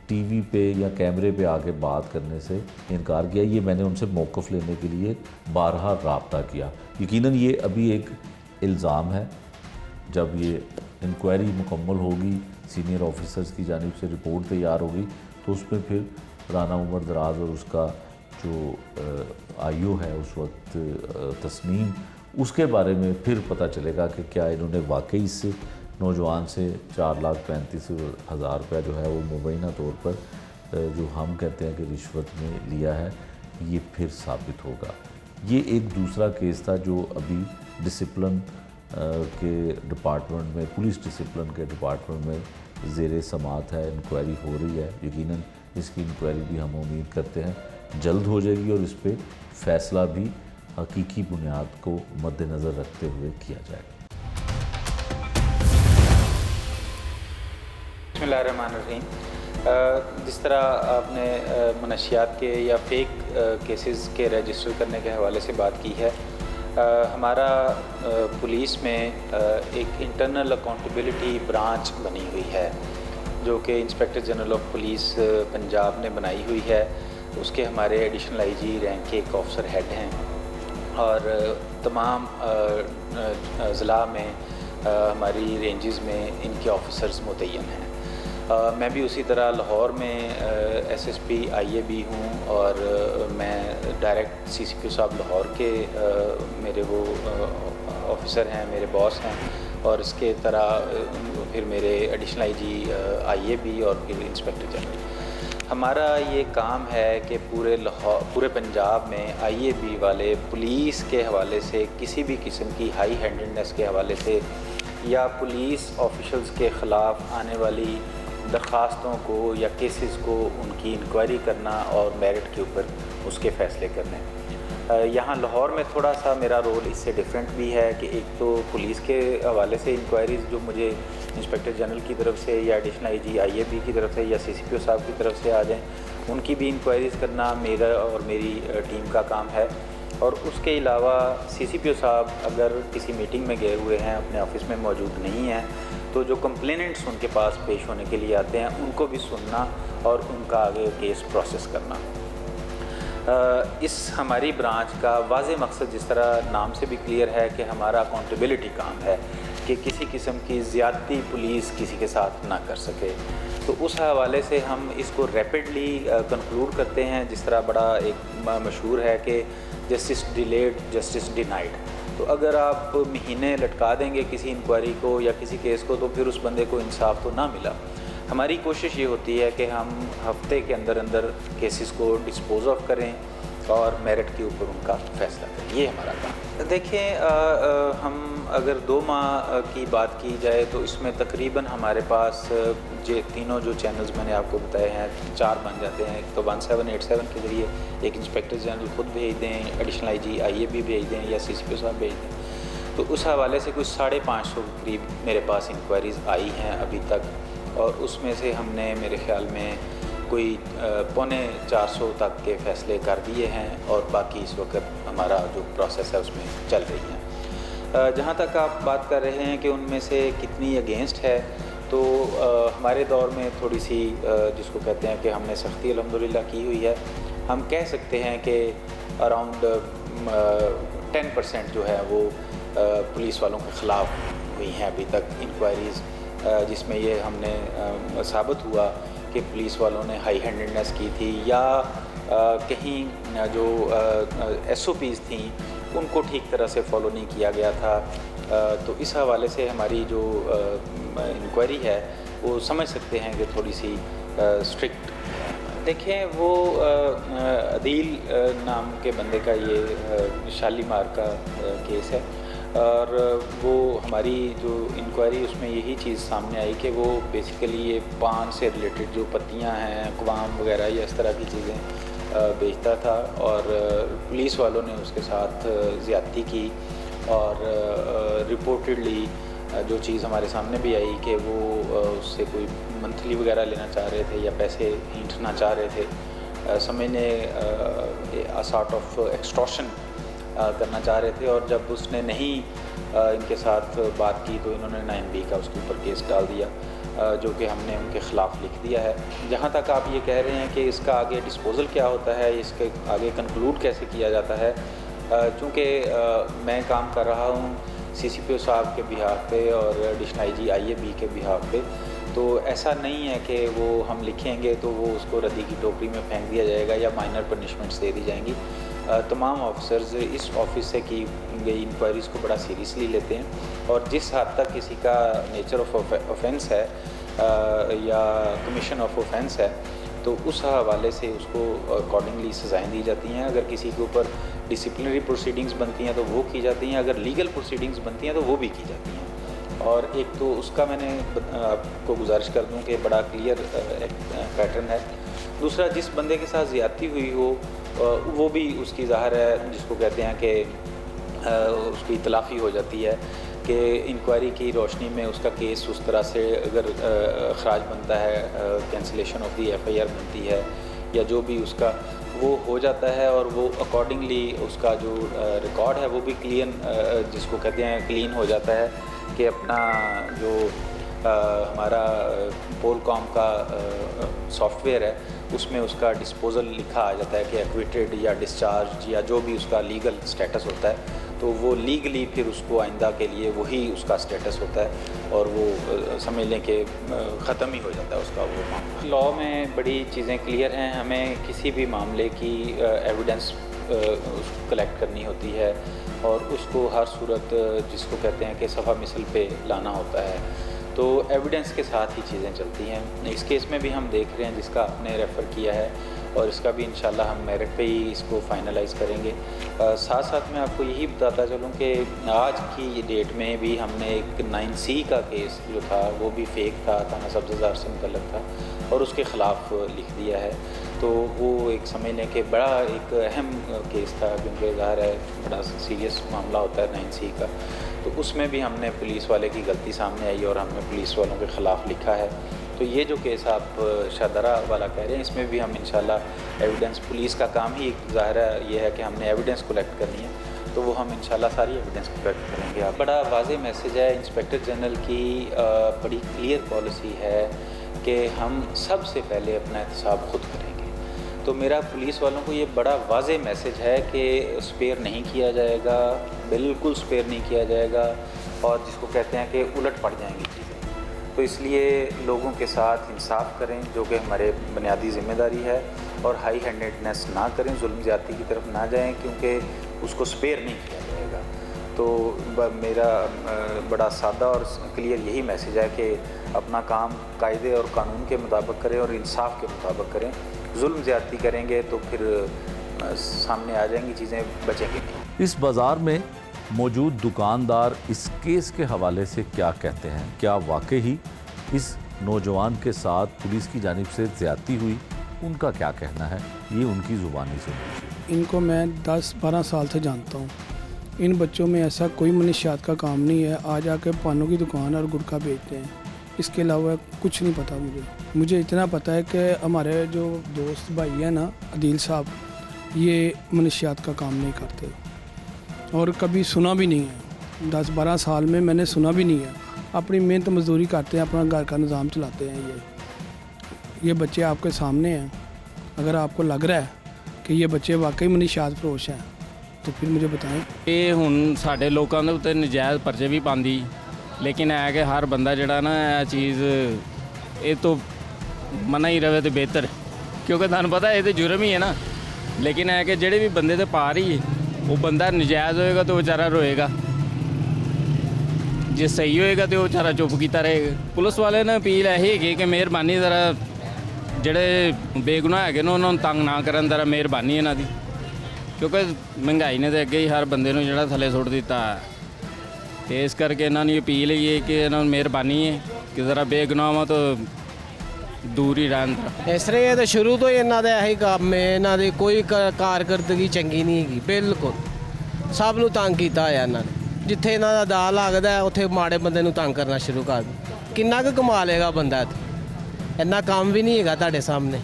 टीवी पे या कैमरे पे आके बात करने से इनकार किया। ये मैंने उनसे मौक़िफ़ लेने के लिए बारहा राब्ता किया। यकीनन ये अभी एक इल्ज़ाम है, जब ये इंक्वायरी मुकम्मल होगी, सीनियर ऑफिसर्स की जानिब से रिपोर्ट तैयार होगी, तो उसमें फिर राना उमर दराज और उसका जो आईओ है उस वक्त तस्नीम, उसके बारे में फिर पता चलेगा कि क्या इन्होंने वाकई इस नौजवान से 4,35,000 रुपया जो है वो मुबैना तौर पर जो हम कहते हैं कि रिश्वत में लिया है, ये फिर साबित होगा। ये एक दूसरा केस था जो अभी डिसिप्लिन के डिपार्टमेंट में, पुलिस डिसिप्लिन के डिपार्टमेंट में ज़ेरे समात है, इंक्वायरी हो रही है। यकीनन इसकी इंक्वायरी भी हम उम्मीद करते हैं जल्द हो जाएगी और इस पर फ़ैसला भी हकीकी बुनियाद को मद्देनज़र रखते हुए किया जाएगा। बिस्मिल्लाहिर्रहमानिर्रहीम। जिस तरह आपने मनशियात के या फ़ेक केसेस के रजिस्टर करने के हवाले से बात की है, हमारा पुलिस में एक इंटरनल अकाउंटेबिलिटी ब्रांच बनी हुई है जो कि inspector general of police Punjab ने बनाई हुई है। उसके हमारे एडिशनल आईजी रैंक के एक ऑफिसर हेड हैं और तमाम ज़िला में हमारी रेंजेस में इनके ऑफिसर्स मुतय्यन हैं। मैं भी उसी तरह लाहौर में एसएसपी आईएबी हूँ और मैं डायरेक्ट सीसीपी साहब लाहौर के मेरे वो ऑफिसर हैं, मेरे बॉस हैं, और इसके तरह फिर मेरे एडिशनल आईजी आईएबी और फिर इंस्पेक्टर जनरल। हमारा ये काम है कि पूरे पंजाब में आईएबी वाले पुलिस के हवाले से किसी भी किस्म की हाई हैंडेडनेस के हवाले से या पुलिस ऑफिशल्स के ख़िलाफ़ आने वाली दरख्वास्तों को या केसेस को उनकी इंक्वायरी करना और मेरिट के ऊपर उसके फ़ैसले करने। यहाँ लाहौर में थोड़ा सा मेरा रोल इससे डिफरेंट भी है कि एक तो पुलिस के हवाले से इंक्वायरीज़ जो मुझे इंस्पेक्टर जनरल की तरफ से या एडिशनल आईजी आईएबी की तरफ से या सीसीपीओ साहब की तरफ से आ जाएँ, उनकी भी इंक्वायरीज़ करना मेरा और मेरी टीम का काम है। और उसके अलावा सीसीपीओ साहब अगर किसी मीटिंग में गए हुए हैं, अपने ऑफिस में मौजूद नहीं हैं, तो जो कंप्लेनेंट्स उनके पास पेश होने के लिए आते हैं उनको भी सुनना और उनका आगे केस प्रोसेस करना। इस हमारी ब्रांच का वाज़े मकसद जिस तरह नाम से भी क्लियर है कि हमारा अकाउंटेबिलिटी काम है कि किसी किस्म की ज़्यादती पुलिस किसी के साथ ना कर सके। तो उस हवाले से हम इसको रैपिडली कंक्लूड करते हैं। जिस तरह बड़ा एक मशहूर है कि जस्टिस डिलेड जस्टिस डिनाइड। तो अगर आप महीने लटका देंगे किसी इंक्वायरी को या किसी केस को, तो फिर उस बंदे को इंसाफ तो ना मिला। हमारी कोशिश ये होती है कि हम हफ्ते के अंदर अंदर केसेस को डिस्पोज ऑफ करें और मेरिट के ऊपर उनका फ़ैसला करें। ये हमारा काम। देखें, हम अगर 2 माह की बात की जाए तो इसमें तकरीबन हमारे पास ये तीनों जो चैनल्स मैंने आपको बताए हैं 4 बन जाते हैं। एक तो 1787 के ज़रिए एक इंस्पेक्टर जनरल ख़ुद भेज दें, एडिशनल आईजी आईएबी भेज दें या सीसीपीओ साहब भेज दें। तो उस हवाले से कुछ 550 के करीब मेरे पास इंक्वायरीज़ आई हैं अभी तक, और उसमें से हमने मेरे ख़्याल में कोई 350 तक के फ़ैसले कर दिए हैं और बाकी इस वक्त हमारा जो प्रोसेस है उसमें चल रही हैं। जहाँ तक आप बात कर रहे हैं कि उनमें से कितनी अगेंस्ट है, तो हमारे दौर में थोड़ी सी जिसको कहते हैं कि हमने सख्ती अल्हम्दुलिल्लाह की हुई है। हम कह सकते हैं कि अराउंड 10% जो है वो पुलिस वालों के ख़िलाफ़ हुई हैं अभी तक इंक्वायरीज़, जिसमें ये हमने साबित हुआ कि पुलिस वालों ने हाई हैंडेडनेस की थी या कहीं जो SOPs थी उनको ठीक तरह से फॉलो नहीं किया गया था। तो इस हवाले से हमारी जो इंक्वायरी है वो समझ सकते हैं कि थोड़ी सी स्ट्रिक्ट। देखें, वो अदील नाम के बंदे का ये शालीमार का केस है और वो हमारी जो इंक्वायरी उसमें यही चीज़ सामने आई कि वो बेसिकली ये पान से रिलेटेड जो पत्तियां हैं, अक़वाम वगैरह या इस तरह की चीज़ें बेचता था और पुलिस वालों ने उसके साथ ज़्यादती की और रिपोर्टेडली जो चीज़ हमारे सामने भी आई कि वो उससे कोई मंथली वगैरह लेना चाह रहे थे या पैसे हींटना चाह रहे थे, समझने सॉर्ट ऑफ एक्सटॉर्शन करना चाह रहे थे। और जब उसने नहीं इनके साथ बात की तो इन्होंने 9B का उसके ऊपर केस डाल दिया। जो कि हमने उनके ख़िलाफ़ लिख दिया है। जहाँ तक आप ये कह रहे हैं कि इसका आगे डिस्पोज़ल क्या होता है, इसके आगे कंक्लूड कैसे किया जाता है, चूँकि मैं काम कर रहा हूँ CCPO साहब के बिहाफ पे और एडिशनल IG IAB के बिहाफ पे, तो ऐसा नहीं है कि वो हम लिखेंगे तो वो उसको रद्दी की टोकरी में फेंक दिया जाएगा या माइनर पनिशमेंट्स दे दी जाएंगी। तमाम ऑफिसर्स इस ऑफिस से की गई इंक्वायरीज़ को बड़ा सीरियसली लेते हैं और जिस हद तक किसी का नेचर ऑफ ऑफेंस है या कमीशन ऑफ ऑफेंस है तो उस हवाले से उसको अकॉर्डिंगली सज़ाएँ दी जाती हैं। अगर किसी के ऊपर डिसिप्लिनरी प्रोसीडिंग्स बनती हैं तो वो की जाती हैं, अगर लीगल प्रोसीडिंग्स बनती हैं तो वो भी की जाती हैं। और एक तो उसका मैंने आपको गुजारिश कर दूं कि बड़ा क्लियर पैटर्न है। दूसरा, जिस बंदे के साथ ज़्यादती हुई हो वो भी उसकी ज़ाहिर है जिसको कहते हैं कि उसकी इतलाफ़ी हो जाती है कि इंक्वायरी की रोशनी में उसका केस उस तरह से अगर ख़राज बनता है, कैंसिलेशन ऑफ दी FIR बनती है या जो भी उसका वो हो जाता है और वो अकॉर्डिंगली उसका जो रिकॉर्ड है वो भी जिसको कहते हैं क्लीन हो जाता है कि अपना जो हमारा पोलकॉम का सॉफ्टवेयर है उसमें उसका डिस्पोज़ल लिखा आ जाता है कि एक्विटेड या डिस्चार्ज या जो भी उसका लीगल स्टेटस होता है, तो वो लीगली फिर उसको आइंदा के लिए वही उसका स्टेटस होता है और वो समझ लें कि ख़त्म ही हो जाता है उसका वो मामला। लॉ में बड़ी चीज़ें क्लियर हैं, हमें किसी भी मामले की एविडेंस कलेक्ट करनी होती है और उसको हर सूरत जिसको कहते हैं कि सफ़ा मिसल पे लाना होता है, तो एविडेंस के साथ ही चीज़ें चलती हैं। इस केस में भी हम देख रहे हैं जिसका आपने रेफ़र किया है और इसका भी इंशाल्लाह हम मेरिट पे ही इसको फाइनलाइज़ करेंगे। साथ साथ मैं आपको यही बताता चलूँ कि आज की डेट में भी हमने एक 9C का केस जो था वो भी फ़ेक था, थाना सब्ज़ार से मुतल्लक था और उसके ख़िलाफ़ लिख दिया है। तो वो एक समझ लें कि बड़ा एक अहम केस था क्योंकि ज़ाहिर है बड़ा सीरियस मामला होता है 9C का, तो उसमें भी हमने पुलिस वाले की गलती सामने आई और हमने पुलिस वालों के ख़िलाफ़ लिखा है। तो ये जो केस आप शाहदरा वाला कह रहे हैं इसमें भी हम इंशाल्लाह एविडेंस, पुलिस का काम ही ज़ाहिर है ये है कि हमने एविडेंस कलेक्ट करनी है, तो वो हम इंशाल्लाह सारी एविडेंस कलेक्ट करेंगे। आप बड़ा वाज़े मैसेज है, इंस्पेक्टर जनरल की बड़ी क्लियर पॉलिसी है कि हम सबसे पहले अपना एहतसाब ख़ुद करेंगे। तो मेरा पुलिस वालों को ये बड़ा वाज़े मैसेज है कि स्पेयर नहीं किया जाएगा, बिल्कुल स्पेयर नहीं किया जाएगा और जिसको कहते हैं कि उलट पड़ जाएंगी चीज़ें। तो इसलिए लोगों के साथ इंसाफ करें जो कि हमारे बुनियादी ज़िम्मेदारी है और हाई हैंडेडनेस ना करें, जुल्म ज़्यादती की तरफ ना जाएं क्योंकि उसको स्पेयर नहीं किया जाएगा। तो मेरा बड़ा सादा और क्लियर यही मैसेज है कि अपना काम कायदे और कानून के मुताबिक करें और इंसाफ के मुताबिक करें। जुल्म ज़्यादती करेंगे तो फिर सामने आ जाएंगी चीज़ें, बचेंगे नहीं। इस बाज़ार में मौजूद दुकानदार इस केस के हवाले से क्या कहते हैं? क्या वाकई ही इस नौजवान के साथ पुलिस की जानिब से ज़्यादती हुई? उनका क्या कहना है ये उनकी ज़ुबानी सुन लीजिए। इनको मैं 10-12 साल से जानता हूँ। इन बच्चों में ऐसा कोई मनशियात का काम नहीं है, आ जाकर पानों की दुकान और गुटखा बेचते हैं। इसके अलावा कुछ नहीं पता मुझे इतना पता है कि हमारे जो दोस्त भाई हैं ना अदील साहब, ये मनशियात का काम नहीं करते और कभी सुना भी नहीं है। 10-12 साल में मैंने सुना भी नहीं है। अपनी मेहनत मजदूरी करते हैं, अपना घर का निज़ाम चलाते हैं। ये बच्चे आपके सामने हैं। अगर आपको लग रहा है कि ये बच्चे वाकई मनशियात फरोश हैं तो फिर मुझे बताएं। ਇਹ ਹੁਣ ਸਾਡੇ ਲੋਕਾਂ ਦੇ ਉੱਤੇ ਨਜਾਇਜ਼ ਪਰਚੇ ਵੀ ਪਾਉਂਦੀ, ਲੇਕਿਨ ਹੈ ਕਿ ਹਰ ਬੰਦਾ ਜਿਹੜਾ ਨਾ ਇਹ ਚੀਜ਼ ਇਹ ਤੋਂ ਮਨਾ ਹੀ ਰਵੇ ਤੇ ਬਿਹਤਰ, ਕਿਉਂਕਿ ਤੁਹਾਨੂੰ ਪਤਾ ਇਹ ਤੇ ਜੁਰਮ ਹੀ ਹੈ ਨਾ। ਲੇਕਿਨ ਹੈ ਕਿ ਜਿਹੜੇ ਵੀ ਬੰਦੇ ਤੇ ਪਾ ਰਹੀ ਹੈ ਉਹ ਬੰਦਾ ਨਜਾਇਜ਼ ਹੋਏਗਾ ਤਾਂ ਉਹ ਵਿਚਾਰਾ ਰੋਏਗਾ, ਜੇ ਸਹੀ ਹੋਏਗਾ ਤੇ ਉਹ ਵਿਚਾਰਾ ਚੁੱਪ ਕੀਤਾ ਰਹੇਗਾ। ਪੁਲਿਸ ਵਾਲੇ ਨੇ ਅਪੀਲ ਇਹੀ ਹੈਗੀ ਕਿ ਮਿਹਰਬਾਨੀ ਜ਼ਰਾ ਜਿਹੜੇ ਬੇਗੁਨਾਹ ਹੈਗੇ ਨੇ ਉਹਨਾਂ ਨੂੰ ਤੰਗ ਨਾ ਕਰਨ, ਜ਼ਰਾ ਮਿਹਰਬਾਨੀ ਇਹਨਾਂ ਦੀ, ਕਿਉਂਕਿ ਮਹਿੰਗਾਈ ਨੇ ਤਾਂ ਅੱਗੇ ਹੀ ਹਰ ਬੰਦੇ ਨੂੰ ਜਿਹੜਾ ਥੱਲੇ ਸੁੱਟ ਦਿੱਤਾ। ਤੇ ਇਸ ਕਰਕੇ ਇਹਨਾਂ ਨੂੰ ਅਪੀਲ ਹੈ ਕਿ ਇਹਨਾਂ ਨੂੰ ਮਿਹਰਬਾਨੀ ਹੈ ਕਿ ਜ਼ਰਾ ਬੇਗੁਨਾਹਾਂ ਤੋਂ ਦੂਰ ਹੀ ਰਹਿਣ। ਇਸ ਤਰ੍ਹਾਂ ਇਹ ਤਾਂ ਸ਼ੁਰੂ ਤੋਂ ਹੀ ਇਹਨਾਂ ਦਾ ਇਹੀ ਕੰਮ ਹੈ, ਇਹਨਾਂ ਦੀ ਕੋਈ ਕਾਰਕਰਦਗੀ ਚੰਗੀ ਨਹੀਂ ਹੈਗੀ। ਬਿਲਕੁਲ ਸਭ ਨੂੰ ਤੰਗ ਕੀਤਾ ਹੋਇਆ ਇਹਨਾਂ ਨੇ। ਜਿੱਥੇ ਇਹਨਾਂ ਦਾ ਦਾ ਲੱਗਦਾ ਉੱਥੇ ਮਾੜੇ ਬੰਦੇ ਨੂੰ ਤੰਗ ਕਰਨਾ ਸ਼ੁਰੂ ਕਰ ਦਿੰਦੇ। ਕਿੰਨਾ ਕੁ ਕਮਾ ਲੇਗਾ ਬੰਦਾ? ਇੰਨਾ ਕੰਮ ਵੀ ਨਹੀਂ ਹੈਗਾ ਤੁਹਾਡੇ ਸਾਹਮਣੇ।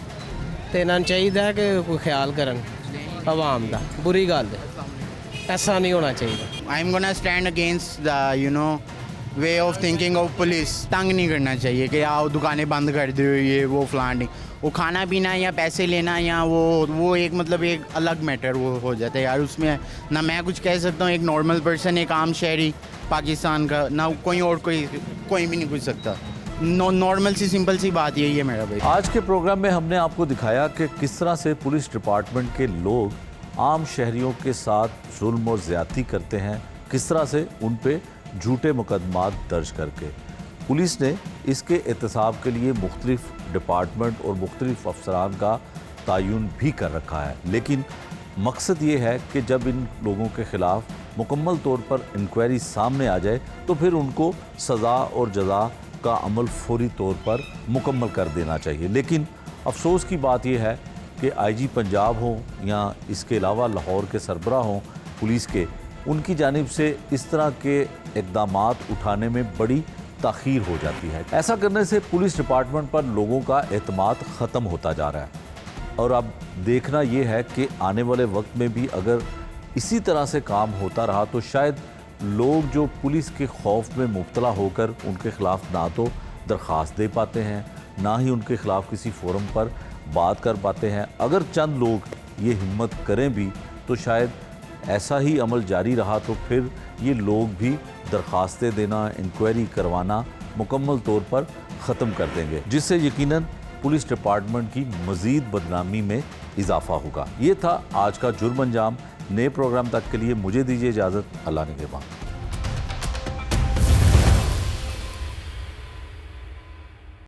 ਤੇ ਇਹਨਾਂ ਨੂੰ ਚਾਹੀਦਾ ਕਿ ਕੋਈ ਖਿਆਲ ਕਰਨ ਆਵਾਮ ਦਾ। ਬੁਰੀ ਗੱਲ ਹੈ, ऐसा नहीं होना चाहिए। I'm gonna stand against the way of thinking of police. तंग नहीं करना चाहिए कि आओ दुकानें बंद कर दो, ये वो फलान नहीं। वो खाना पीना या पैसे लेना या वो एक मतलब एक अलग मैटर वो हो जाता है यार। उसमें ना मैं कुछ कह सकता हूँ, एक नॉर्मल पर्सन, एक आम शहरी पाकिस्तान का, ना कोई और कोई भी नहीं पूछ सकता। नॉर्मल सी सिंपल सी बात यही है मेरा भाई। आज के प्रोग्राम में हमने आपको दिखाया कि किस तरह से पुलिस डिपार्टमेंट के लोग आम शहरियों के साथ जुल्म और ज़्यादती करते हैं, किस तरह से उन पे झूठे मुकदमात दर्ज करके। पुलिस ने इसके एहतसाब के लिए मुख्तलिफ डिपार्टमेंट और मुख्तलिफ अफसरान का तयन भी कर रखा है, लेकिन मकसद ये है कि जब इन लोगों के ख़िलाफ़ मुकम्मल तौर पर इंक्वायरी सामने आ जाए तो फिर उनको सज़ा और जज़ा का अमल फौरी तौर पर मुकम्मल कर देना चाहिए। लेकिन अफसोस की बात यह है कि आईजी पंजाब हो या इसके अलावा लाहौर के सरबराह हों पुलिस के, उनकी जानिब से इस तरह के इक़दामात उठाने में बड़ी ताख़ीर हो जाती है। ऐसा करने से पुलिस डिपार्टमेंट पर लोगों का एतमाद ख़त्म होता जा रहा है और अब देखना ये है कि आने वाले वक्त में भी अगर इसी तरह से काम होता रहा तो शायद लोग जो पुलिस के खौफ में मुब्तला होकर उनके ख़िलाफ़ ना तो दरख्वास्त दे पाते हैं, ना ही उनके ख़िलाफ़ किसी फोरम पर बात कर पाते हैं। अगर चंद लोग ये हिम्मत करें भी तो शायद ऐसा ही अमल जारी रहा तो फिर ये लोग भी दरख्वास्तें देना, इंक्वायरी करवाना मुकम्मल तौर पर ख़त्म कर देंगे, जिससे यकीनन पुलिस डिपार्टमेंट की मज़ीद बदनामी में इजाफ़ा होगा। ये था आज का जुर्म अंजाम। नए प्रोग्राम तक के लिए मुझे दीजिए इजाज़त। अल्लाह निगहबान।